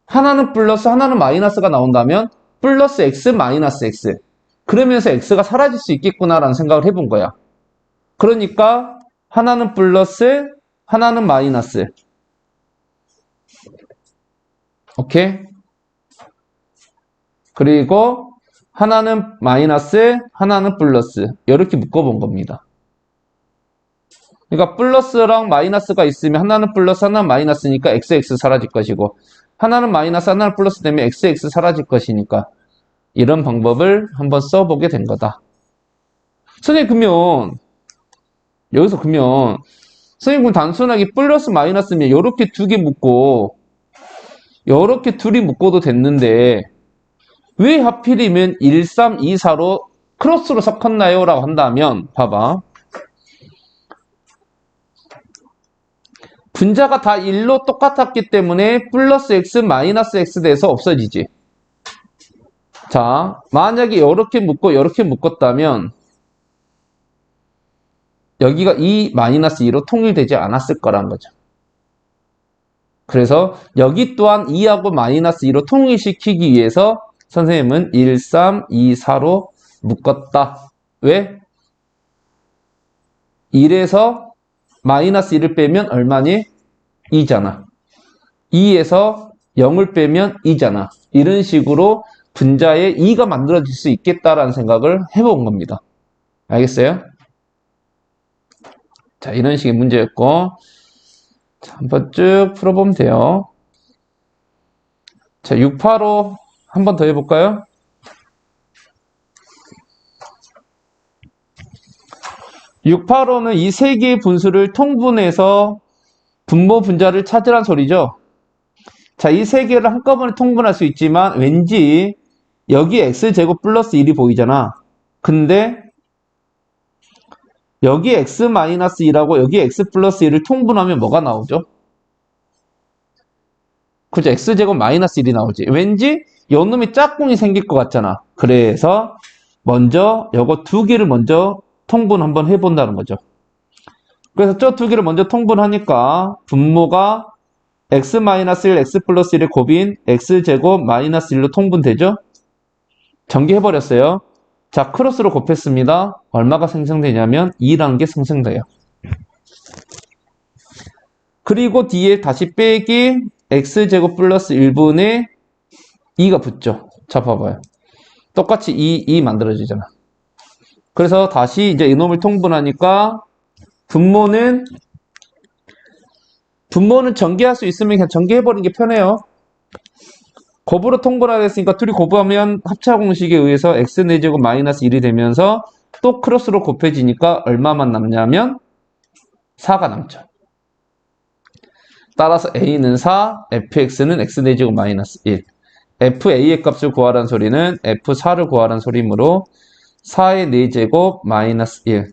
하나는 플러스 하나는 마이너스가 나온다면 플러스 x 마이너스 x 그러면서 x가 사라질 수 있겠구나라는 생각을 해본 거야. 그러니까 하나는 플러스 하나는 마이너스 오케이? 그리고 하나는 마이너스 하나는 플러스 이렇게 묶어본 겁니다. 그러니까 플러스랑 마이너스가 있으면 하나는 플러스 하나는 마이너스니까 xx 사라질 것이고 하나는 마이너스 하나는 플러스 되면 xx 사라질 것이니까 이런 방법을 한번 써보게 된 거다. 선생님 그러면 여기서 선생님 단순하게 플러스 마이너스면 이렇게 2개 묶고 이렇게 둘이 묶어도 됐는데 왜 하필이면 1, 3, 2, 4로 크로스로 섞었나요? 라고 한다면 봐봐. 분자가 다 1로 똑같았기 때문에 플러스 x 마이너스 x 돼서 없어지지. 자, 만약에 이렇게 묶었다면 여기가 2 마이너스 2로 통일되지 않았을 거란 거죠. 그래서 여기 또한 2하고 마이너스 2로 통일시키기 위해서 선생님은 1, 3, 2, 4로 묶었다. 왜? 1에서 마이너스 1을 빼면 얼마니? 2잖아. 2에서 0을 빼면 2잖아. 이런 식으로 분자에 2가 만들어질 수 있겠다라는 생각을 해본 겁니다. 알겠어요? 자, 이런 식의 문제였고, 자, 한번 쭉 풀어보면 돼요. 자, 685 한번 더 해볼까요? 685는 이 세 개의 분수를 통분해서 분모 분자를 찾으란 소리죠. 자, 이 세 개를 한꺼번에 통분할 수 있지만 왠지 여기 x제곱 플러스 1이 보이잖아. 근데 여기 x 마이너스 2라고 여기 x 플러스 1을 통분하면 뭐가 나오죠? 그죠? x제곱 마이너스 1이 나오지. 왠지 요 놈이 짝꿍이 생길 것 같잖아. 그래서 먼저 요거 두 개를 먼저 통분 한번 해본다는 거죠. 그래서 저 두 개를 먼저 통분하니까 분모가 x 마이너스 1, x 플러스 1의 곱인 x제곱 마이너스 1로 통분되죠? 전개해버렸어요. 자, 크로스로 곱했습니다. 얼마가 생성되냐면 2라는 게 생성돼요. 그리고 뒤에 다시 빼기 x제곱 플러스 1분의 2가 붙죠. 자, 봐봐요. 똑같이 2 만들어지잖아. 그래서 다시 이제 이놈을 통분하니까 분모는 전개할 수 있으면 그냥 전개해버리는 게 편해요. 곱으로 통분하게 됐으니까 둘이 곱하면 합차 공식에 의해서 x 4제곱 마이너스 1이 되면서 또 크로스로 곱해지니까 얼마만 남냐면 4가 남죠. 따라서 a는 4, fx는 x 4제곱 마이너스 1. fa의 값을 구하라는 소리는 f4를 구하라는 소리이므로 4의 4제곱 마이너스 1.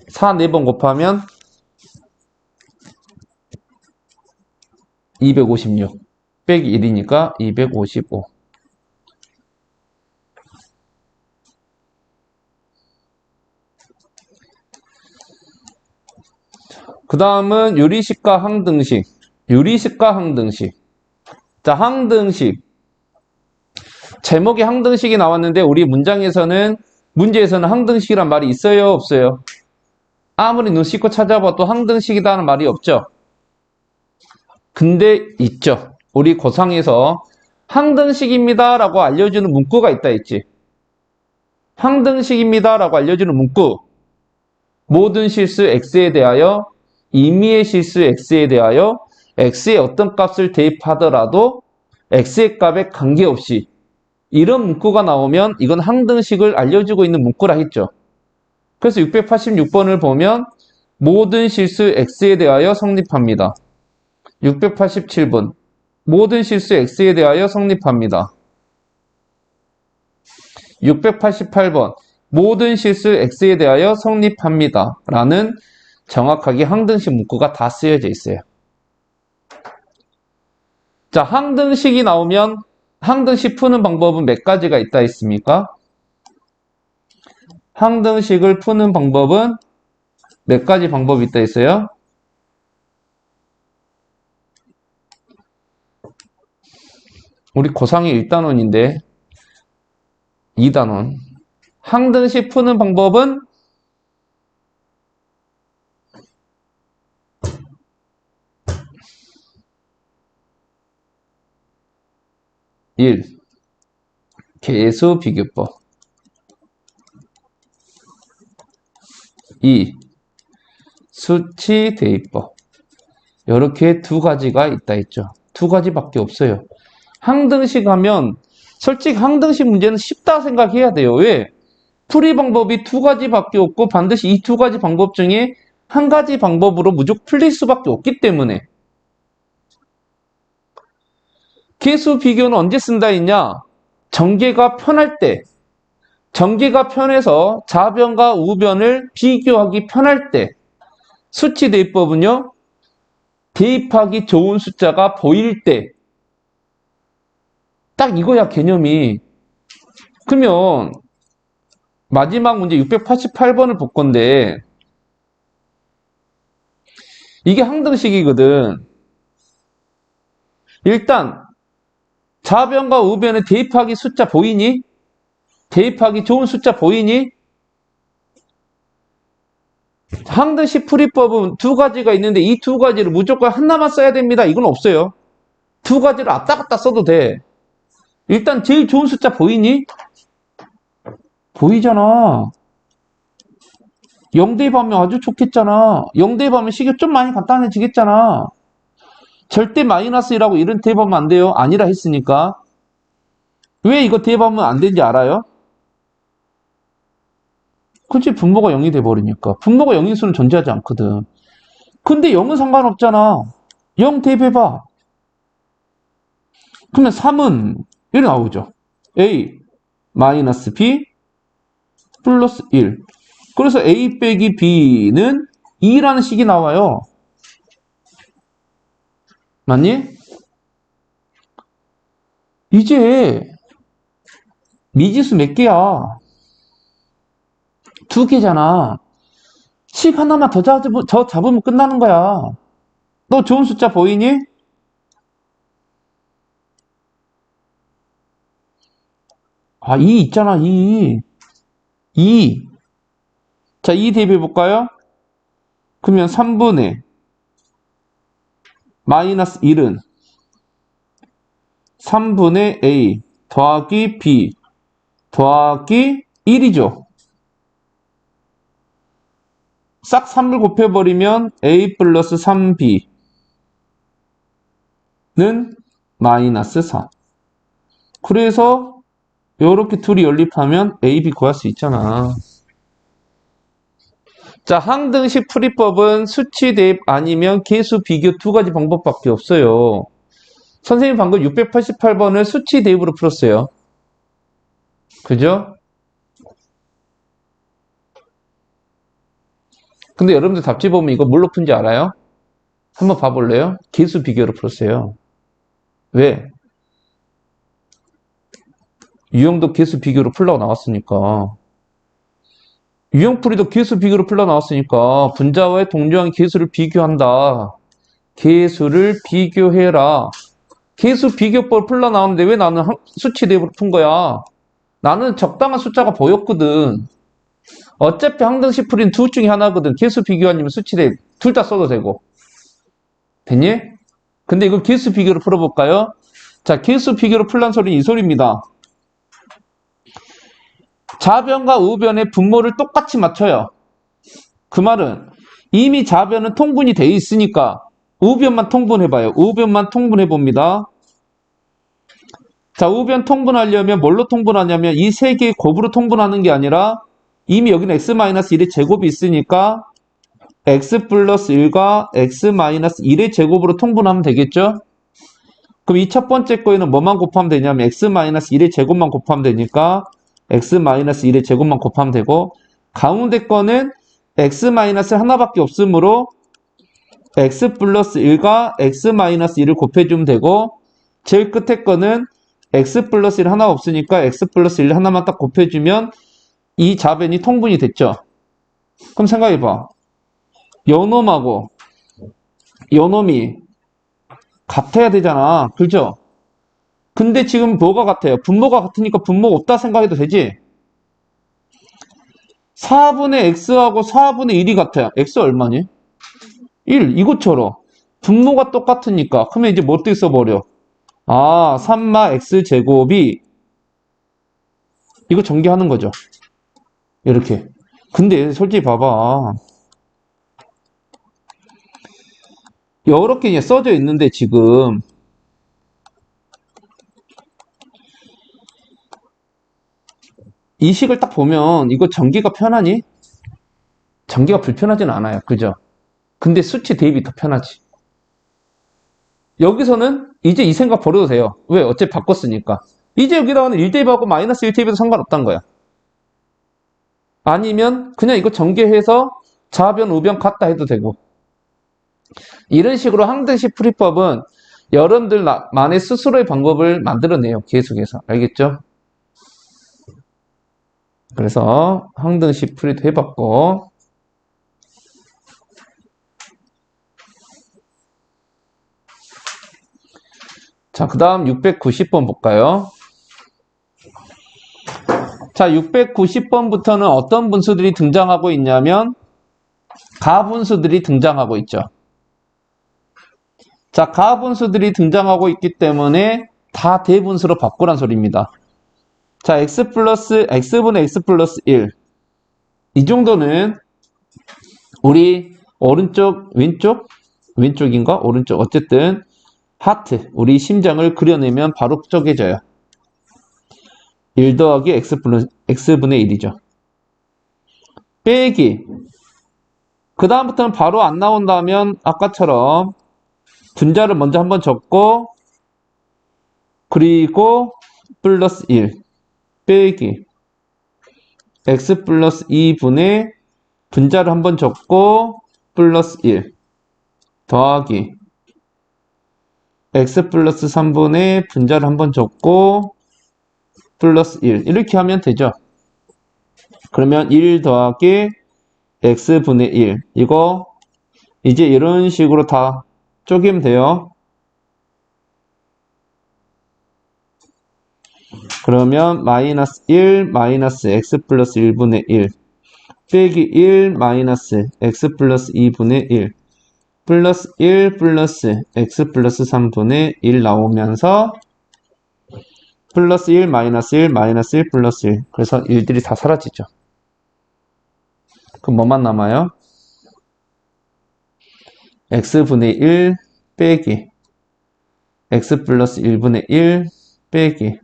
4 4번 곱하면 256 빼기 1이니까 255. 그 다음은 유리식과 항등식. 유리식과 항등식. 자, 항등식. 제목에 항등식이 나왔는데 우리 문제에서는 항등식이란 말이 있어요, 없어요? 아무리 눈 씻고 찾아봐도 항등식이라는 말이 없죠. 근데 있죠. 우리 고상에서 항등식입니다 라고 알려주는 문구가 있다 했지. 항등식입니다 라고 알려주는 문구. 모든 실수 x에 대하여 임의의 실수 x에 대하여 x의 어떤 값을 대입하더라도 x의 값에 관계없이 이런 문구가 나오면 이건 항등식을 알려주고 있는 문구라 했죠. 그래서 686번을 보면 모든 실수 x에 대하여 성립합니다. 687번 모든 실수 x에 대하여 성립합니다. 688번 모든 실수 x에 대하여 성립합니다. 라는 정확하게 항등식 문구가 다 쓰여져 있어요. 자, 항등식이 나오면 항등식 푸는 방법은 몇 가지가 있다 했습니까? 항등식을 푸는 방법은 몇 가지 방법이 있다 했어요? 우리 고상이 1단원인데 2단원. 항등식 푸는 방법은 1. 계수 비교법. 2. 수치 대입법. 이렇게 두 가지가 있다 했죠. 두 가지밖에 없어요. 항등식 하면 솔직히 항등식 문제는 쉽다 생각해야 돼요. 왜? 풀이 방법이 두 가지밖에 없고 반드시 이 두 가지 방법 중에 한 가지 방법으로 무조건 풀릴 수밖에 없기 때문에. 계수 비교는 언제 쓴다 했냐? 전개가 편할 때. 전개가 편해서 좌변과 우변을 비교하기 편할 때. 수치 대입법은요. 대입하기 좋은 숫자가 보일 때. 딱 이거야 개념이. 그러면 마지막 문제 688번을 볼 건데 이게 항등식이거든. 일단 좌변과 우변에 대입하기 숫자 보이니? 대입하기 좋은 숫자 보이니? 항등식 풀이법은 두 가지가 있는데 이 두 가지를 무조건 하나만 써야 됩니다. 이건 없어요. 두 가지를 왔다 갔다 써도 돼. 일단 제일 좋은 숫자 보이니? 보이잖아. 0 대입하면 아주 좋겠잖아. 0 대입하면 식이 좀 많이 간단해지겠잖아. 절대 마이너스 1하고 이런 대입하면 안 돼요. 아니라 했으니까. 왜 이거 대입하면 안 되는지 알아요? 그치, 분모가 0이 돼버리니까. 분모가 0인 수는 존재하지 않거든. 근데 0은 상관없잖아. 0 대입해봐. 그러면 3은 이렇게 나오죠. A 마이너스 B 플러스 1. 그래서 A 빼기 B는 2라는 식이 나와요. 맞니? 이제 미지수 몇 개야? 2개잖아. 식 하나만 더 잡으면 끝나는 거야. 너 좋은 숫자 보이니? 아, 2 있잖아, 2. 2. 자, 2 대입해볼까요? 그러면 3분의 마이너스 1은 3분의 A 더하기 B 더하기 1이죠. 싹 3을 곱해버리면 A 플러스 3B는 마이너스 4. 그래서 이렇게 둘이 연립하면 A, B 구할 수 있잖아. 자, 항등식 풀이법은 수치 대입 아니면 계수 비교 두 가지 방법밖에 없어요. 선생님 방금 688번을 수치 대입으로 풀었어요. 그죠? 근데 여러분들 답지 보면 이거 뭘로 푼지 알아요? 한번 봐볼래요? 계수 비교로 풀었어요. 왜? 유형도 계수 비교로 풀라고 나왔으니까. 유형풀이도 계수 비교로 풀려 나왔으니까 분자와의 동조한 계수를 비교한다. 계수를 비교해라. 계수 비교법 풀려 나오는데 왜 나는 수치 대입으로 푼 거야? 나는 적당한 숫자가 보였거든. 어차피 항등식 풀이는 둘 중에 하나거든. 계수 비교 아니면 수치 대입. 둘 다 써도 되고. 됐니? 근데 이거 계수 비교로 풀어볼까요? 자, 계수 비교로 풀란 소리는 이 소리입니다. 좌변과 우변의 분모를 똑같이 맞춰요. 그 말은 이미 좌변은 통분이 돼 있으니까 우변만 통분해봐요. 우변만 통분해봅니다. 자, 우변 통분하려면 뭘로 통분하냐면 이 세 개의 곱으로 통분하는 게 아니라 이미 여기는 x-1의 제곱이 있으니까 x 플러스 1과 x-1의 제곱으로 통분하면 되겠죠? 그럼 이 첫 번째 거에는 뭐만 곱하면 되냐면 x-1의 제곱만 곱하면 되니까 x-1의 제곱만 곱하면 되고 가운데 거는 x-를 하나밖에 없으므로 x 플러스 1과 x-1을 곱해주면 되고 제일 끝에 거는 x 플러스 1 하나 없으니까 x 플러스 1 하나만 딱 곱해주면 이 좌변이 통분이 됐죠. 그럼 생각해봐. 요놈하고 요놈이 같아야 되잖아. 그죠? 근데 지금 뭐가 같아요? 분모가 같으니까 분모가 없다 생각해도 되지? 4분의 x하고 4분의 1이 같아요. x 얼마니? 1. 이것처럼. 분모가 똑같으니까. 그러면 이제 뭐 어떻게 써버려? 아, 3마 x제곱이 이거 전개하는 거죠. 이렇게. 근데 솔직히 봐봐. 이렇게 써져 있는데 지금 이 식을 딱 보면 이거 전개가 편하니? 전개가 불편하진 않아요. 그죠? 근데 수치 대입이 더 편하지. 여기서는 이제 이 생각 버려도 돼요. 왜? 어차피 바꿨으니까. 이제 여기다가는 1대입하고 마이너스 1대입해도 상관없다는 거야. 아니면 그냥 이거 전개해서 좌변, 우변 같다 해도 되고. 이런 식으로 항등식 풀이법은 여러분들만의 스스로의 방법을 만들어내요. 계속해서. 알겠죠? 그래서 항등식 풀이도 해봤고 자, 그 다음 690번 볼까요? 자, 690번부터는 어떤 분수들이 등장하고 있냐면 가분수들이 등장하고 있죠. 자, 가분수들이 등장하고 있기 때문에 다 대분수로 바꾸란 소리입니다. 자, x분의 x 플러스 1. 이 정도는 우리 오른쪽, 왼쪽인가? 오른쪽. 어쨌든 하트, 우리 심장을 그려내면 바로 쪼개져요. 1 더하기 x분의 1이죠. 빼기. 그 다음부터는 바로 안 나온다면 아까처럼 분자를 먼저 한번 적고 그리고 플러스 1 빼기 x 플러스 2분의 분자를 한번 적고 플러스 1 더하기 x 플러스 3분의 분자를 한번 적고 플러스 1 이렇게 하면 되죠. 그러면 1 더하기 x분의 1 이거 이제 이런 식으로 다 쪼개면 돼요. 그러면 마이너스 1 마이너스 x 플러스 1분의 1 빼기 1 마이너스 x 플러스 2분의 1 플러스 1 플러스 x 플러스 3분의 1 나오면서 플러스 1 마이너스 1 마이너스 1 플러스 1 그래서 1들이 다 사라지죠. 그럼 뭐만 남아요? x분의 1 빼기 x 플러스 1분의 1 빼기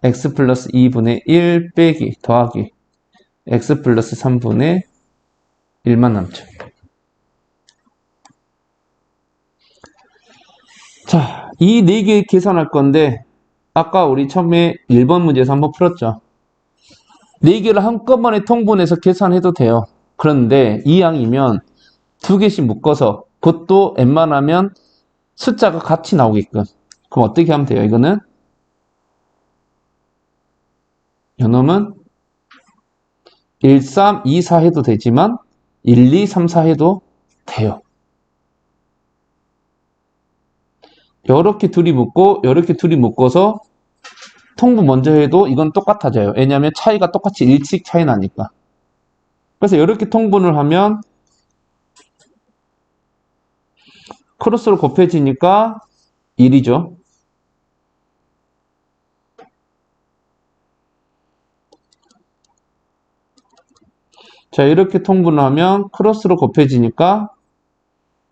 x 플러스 2분의 1 빼기 더하기 x 플러스 3분의 1만 남죠. 자, 이 4개 계산할 건데 아까 우리 처음에 1번 문제에서 한번 풀었죠. 4개를 한꺼번에 통분해서 계산해도 돼요. 그런데 이 양이면 2개씩 묶어서 그것도 웬만하면 숫자가 같이 나오게끔 그럼 어떻게 하면 돼요? 이거는 요놈은 1, 3, 2, 4 해도 되지만 1, 2, 3, 4 해도 돼요. 이렇게 둘이 묶고 이렇게 둘이 묶어서 통분 먼저 해도 이건 똑같아져요. 왜냐하면 차이가 똑같이 1씩 차이 나니까. 그래서 이렇게 통분을 하면 크로스로 곱해지니까 1이죠. 자, 이렇게 통분을 하면 크로스로 곱해지니까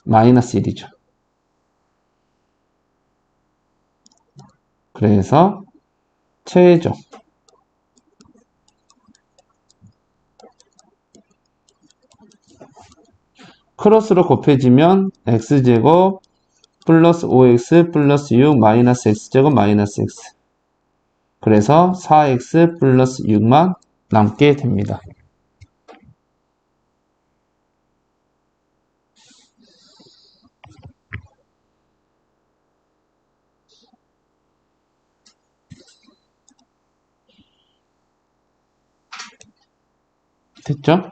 마이너스 1이죠. 그래서 최종 크로스로 곱해지면 x제곱 플러스 5x 플러스 6 마이너스 x제곱 마이너스 x 그래서 4x 플러스 6만 남게 됩니다. 됐죠?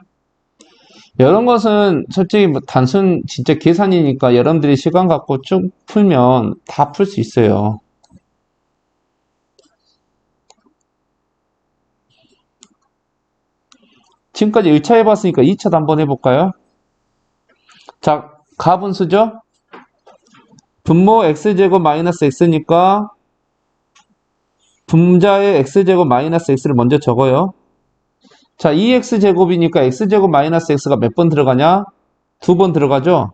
이런 것은 솔직히 뭐 단순 진짜 계산이니까 여러분들이 시간 갖고 쭉 풀면 다 풀 수 있어요. 지금까지 1차 해봤으니까 2차도 한번 해볼까요? 자, 가분수죠? 분모 x제곱 마이너스 x니까 분자의 x제곱 마이너스 x를 먼저 적어요. 자, 2x제곱이니까 x제곱 마이너스 x가 몇 번 들어가냐? 2번 들어가죠?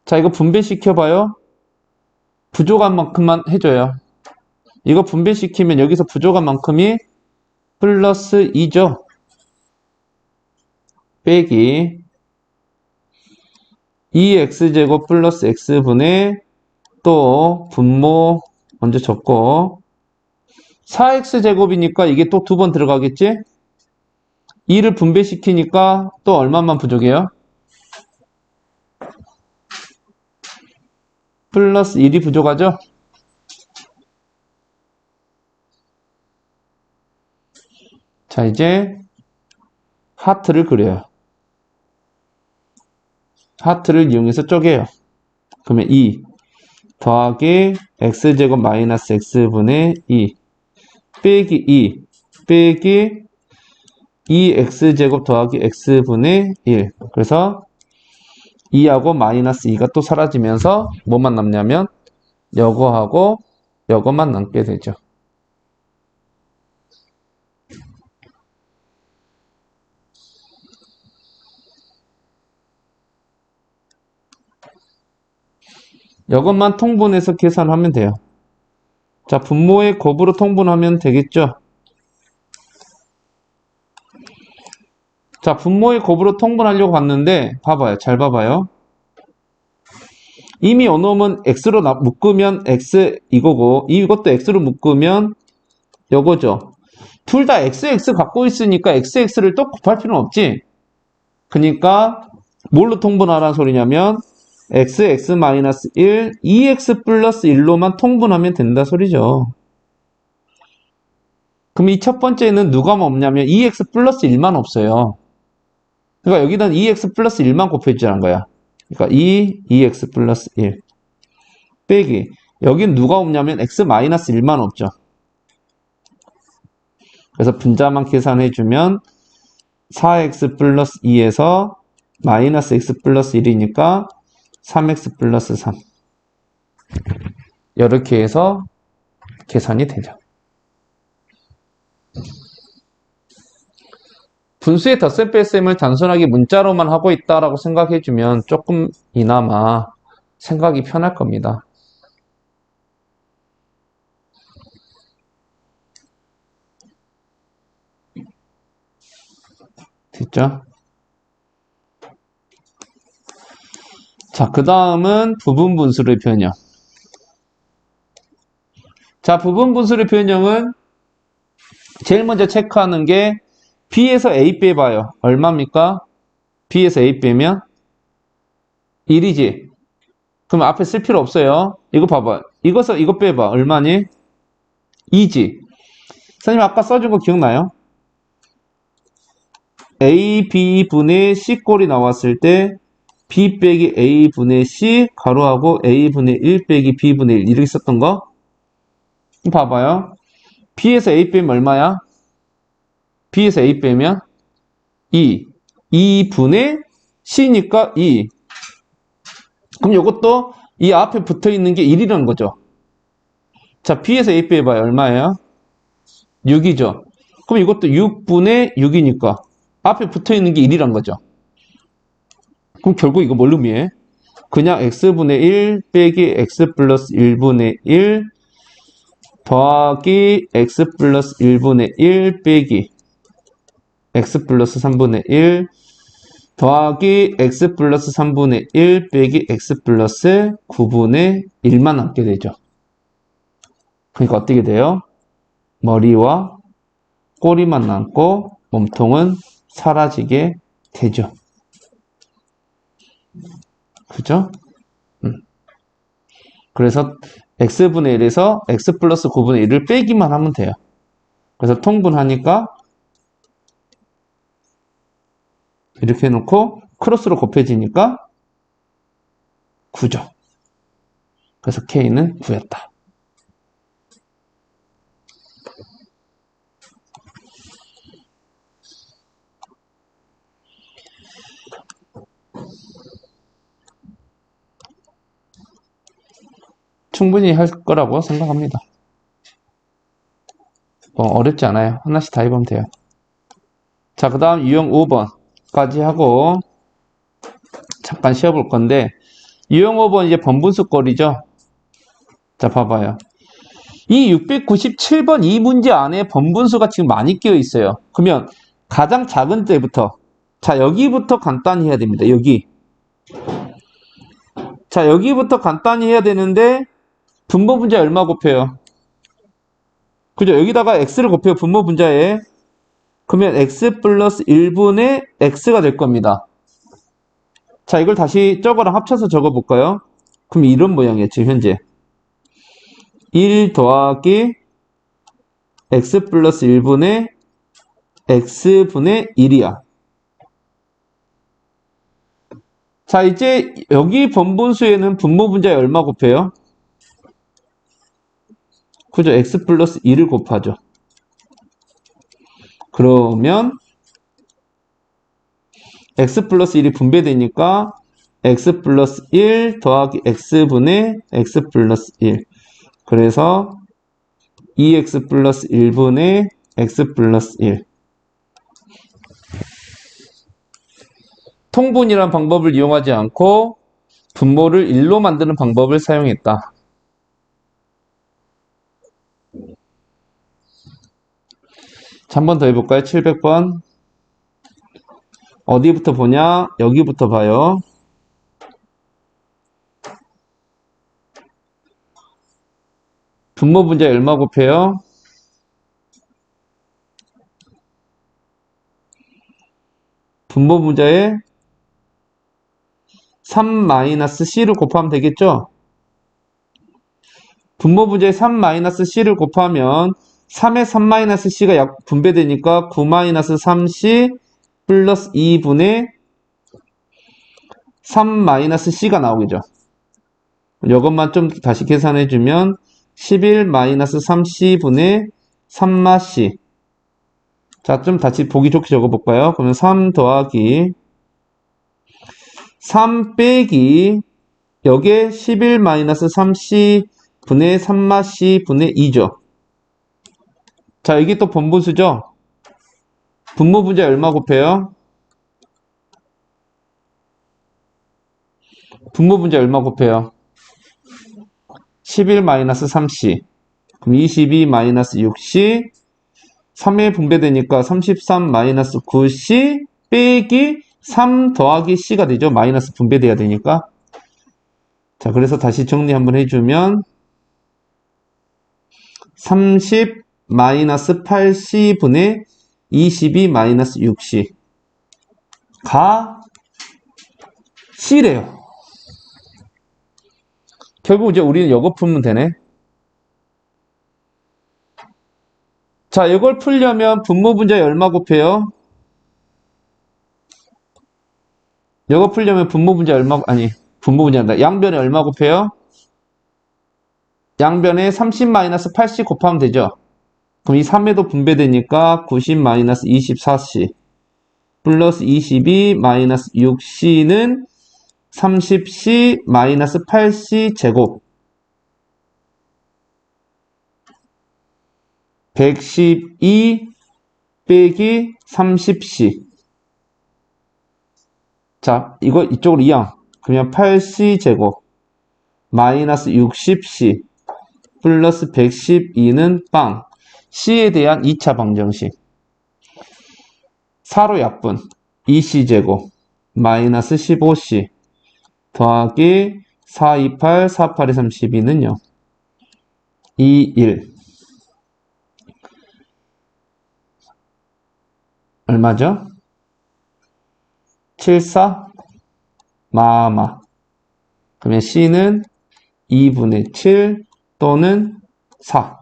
자, 이거 분배시켜봐요. 부족한 만큼만 해줘요. 이거 분배시키면 여기서 부족한 만큼이 플러스 2죠? 빼기 2x제곱 플러스 x분의 또 분모 먼저 적고 4x제곱이니까 이게 또 2번 들어가겠지? 2를 분배시키니까 또 얼마만 부족해요? 플러스 1이 부족하죠? 자, 이제 하트를 그려요. 하트를 이용해서 쪼개요. 그러면 2 더하기 x제곱 마이너스 x분의 2 빼기 2 빼기 2x제곱 더하기 x분의 1 그래서 2하고 마이너스 2가 또 사라지면서 뭐만 남냐면 요거하고 요것만 남게 되죠. 요것만 통분해서 계산하면 돼요. 자, 분모의 곱으로 통분하면 되겠죠? 자, 분모의 곱으로 통분하려고 봤는데 봐봐요. 잘 봐봐요. 이미 요놈은 x로 묶으면 x 이거고 이것도 x로 묶으면 요거죠. 둘 다 xx 갖고 있으니까 xx를 또 곱할 필요는 없지. 그러니까 뭘로 통분하라는 소리냐면 xx-1 2x 플러스 1로만 통분하면 된다 소리죠. 그럼 이 첫 번째는 누가 없냐면 2x 플러스 1만 없어요. 그러니까 여기는 2x 플러스 1만 곱해주자는 거야. 그러니까 2x 플러스 1 빼기 여긴 누가 없냐면 x 마이너스 1만 없죠. 그래서 분자만 계산해주면 4x 플러스 2에서 마이너스 x 플러스 1이니까 3x 플러스 3 이렇게 해서 계산이 되죠. 분수의 덧셈 뺄셈을 단순하게 문자로만 하고 있다라고 생각해주면 조금 이나마 생각이 편할 겁니다. 됐죠? 자, 그 다음은 부분 분수의 변형. 자, 부분 분수의 변형은 제일 먼저 체크하는 게 B에서 A 빼봐요. 얼마입니까? B에서 A 빼면 1이지. 그럼 앞에 쓸 필요 없어요. 이거 봐봐. 이거 빼봐. 얼마니? 2지. 선생님 아까 써준 거 기억나요? A, B분의 C꼴이 나왔을 때 B 빼기 A분의 C 가로하고 A분의 1 빼기 B분의 1 이렇게 썼던 거? 봐봐요. B에서 A 빼면 얼마야? B에서 A 빼면 2. 2분의 C니까 2. 그럼 이것도 이 앞에 붙어 있는 게 1이라는 거죠. 자, B에서 A 빼봐요. 얼마예요? 6이죠. 그럼 이것도 6분의 6이니까 앞에 붙어 있는 게 1이란 거죠. 그럼 결국 이거 뭘 의미해? 그냥 x분의 1 빼기 x 플러스 1분의 1 더하기 x 플러스 1분의 1 빼기 x 플러스 3분의 1 더하기 x 플러스 3분의 1 빼기 x 플러스 9분의 1만 남게 되죠. 그러니까 어떻게 돼요? 머리와 꼬리만 남고 몸통은 사라지게 되죠. 그죠? 그래서 x분의 1에서 x 플러스 9분의 1을 빼기만 하면 돼요. 그래서 통분하니까 이렇게 해놓고 크로스로 곱해지니까 9죠. 그래서 K는 9였다. 충분히 할 거라고 생각합니다. 어렵지 않아요. 하나씩 다 해보면 돼요. 자, 그 다음 유형 5번까지 하고 잠깐 쉬어볼 건데 유형 5번 이제 번분수 꼴이죠. 자, 봐봐요. 이 697번 이 문제 안에 번분수가 지금 많이 끼어 있어요. 그러면 가장 작은 때부터 자, 여기부터 간단히 해야 됩니다. 여기. 자, 여기부터 간단히 해야 되는데 분모 분자에 얼마 곱해요? 그죠? 여기다가 x를 곱해요. 분모 분자에. 그러면 x 플러스 1분의 x가 될 겁니다. 자, 이걸 다시 저거랑 합쳐서 적어볼까요? 그럼 이런 모양이에요. 지금 현재. 1 더하기 x 플러스 1분의 x분의 1이야. 자, 이제 여기 번분수에는 분모 분자에 얼마 곱해요? 그죠? x 플러스 2를 곱하죠. 그러면 x 플러스 1이 분배되니까 x 플러스 1 더하기 x분의 x 플러스 1. 그래서 2x 플러스 1분의 x 플러스 1. 통분이란 방법을 이용하지 않고 분모를 1로 만드는 방법을 사용했다. 자, 한 번 더 해볼까요? 700번. 어디부터 보냐? 여기부터 봐요. 분모 분자에 얼마 곱해요? 분모 분자에 3-c를 곱하면 되겠죠? 분모 분자에 3-c를 곱하면 3에 3-c가 분배되니까 9-3c 플러스 2분의 3-c가 나오겠죠. 이것만 좀 다시 계산해주면 11-3c분의 3마c. 자, 좀 다시 보기 좋게 적어볼까요? 그러면 3 더하기 3 빼기 여기에 11-3c분의 3마c분의 2죠. 자, 이게 또 본분수죠? 분모 분자에 얼마 곱해요? 분모 분자에 얼마 곱해요? 11-3c. 그럼 22-6c. 3에 분배되니까 33-9c 빼기 3 더하기 c가 되죠. 마이너스 분배돼야 되니까. 자, 그래서 다시 정리 한번 해주면 30-8c분의 22-6c 가 c래요. 결국 이제 우리는 이거 풀면 되네. 자, 이걸 풀려면 분모 분자에 얼마 곱해요? 이거 풀려면 분모 분자에 얼마, 아니, 분모 분자란다. 양변에 얼마 곱해요? 양변에 30-8c 곱하면 되죠. 그럼 이 3에도 분배되니까 90-24c 플러스 22-6c는 30c-8c 제곱 112 빼기 30c. 자, 이거 이쪽으로 이항. 그러면 8c 제곱 마이너스 60c 플러스 112는 빵. c에 대한 2차 방정식. 4로 약분 2c 제곱 마이너스 15c 더하기 4, 28, 4, 8에 32는요. 2, 1. 얼마죠? 7, 4? 마마. 그러면 C는 2분의 7 또는 4.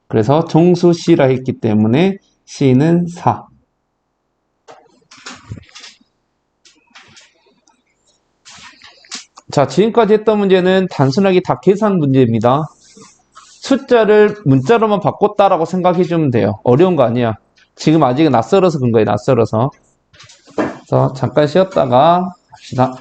그래서 정수 C라 했기 때문에 C는 4. 자, 지금까지 했던 문제는 단순하게 다 계산 문제입니다. 숫자를 문자로만 바꿨다라고 생각해주면 돼요. 어려운 거 아니야. 지금 아직은 낯설어서 그런 거예요. 낯설어서. 그래서 잠깐 쉬었다가 합시다.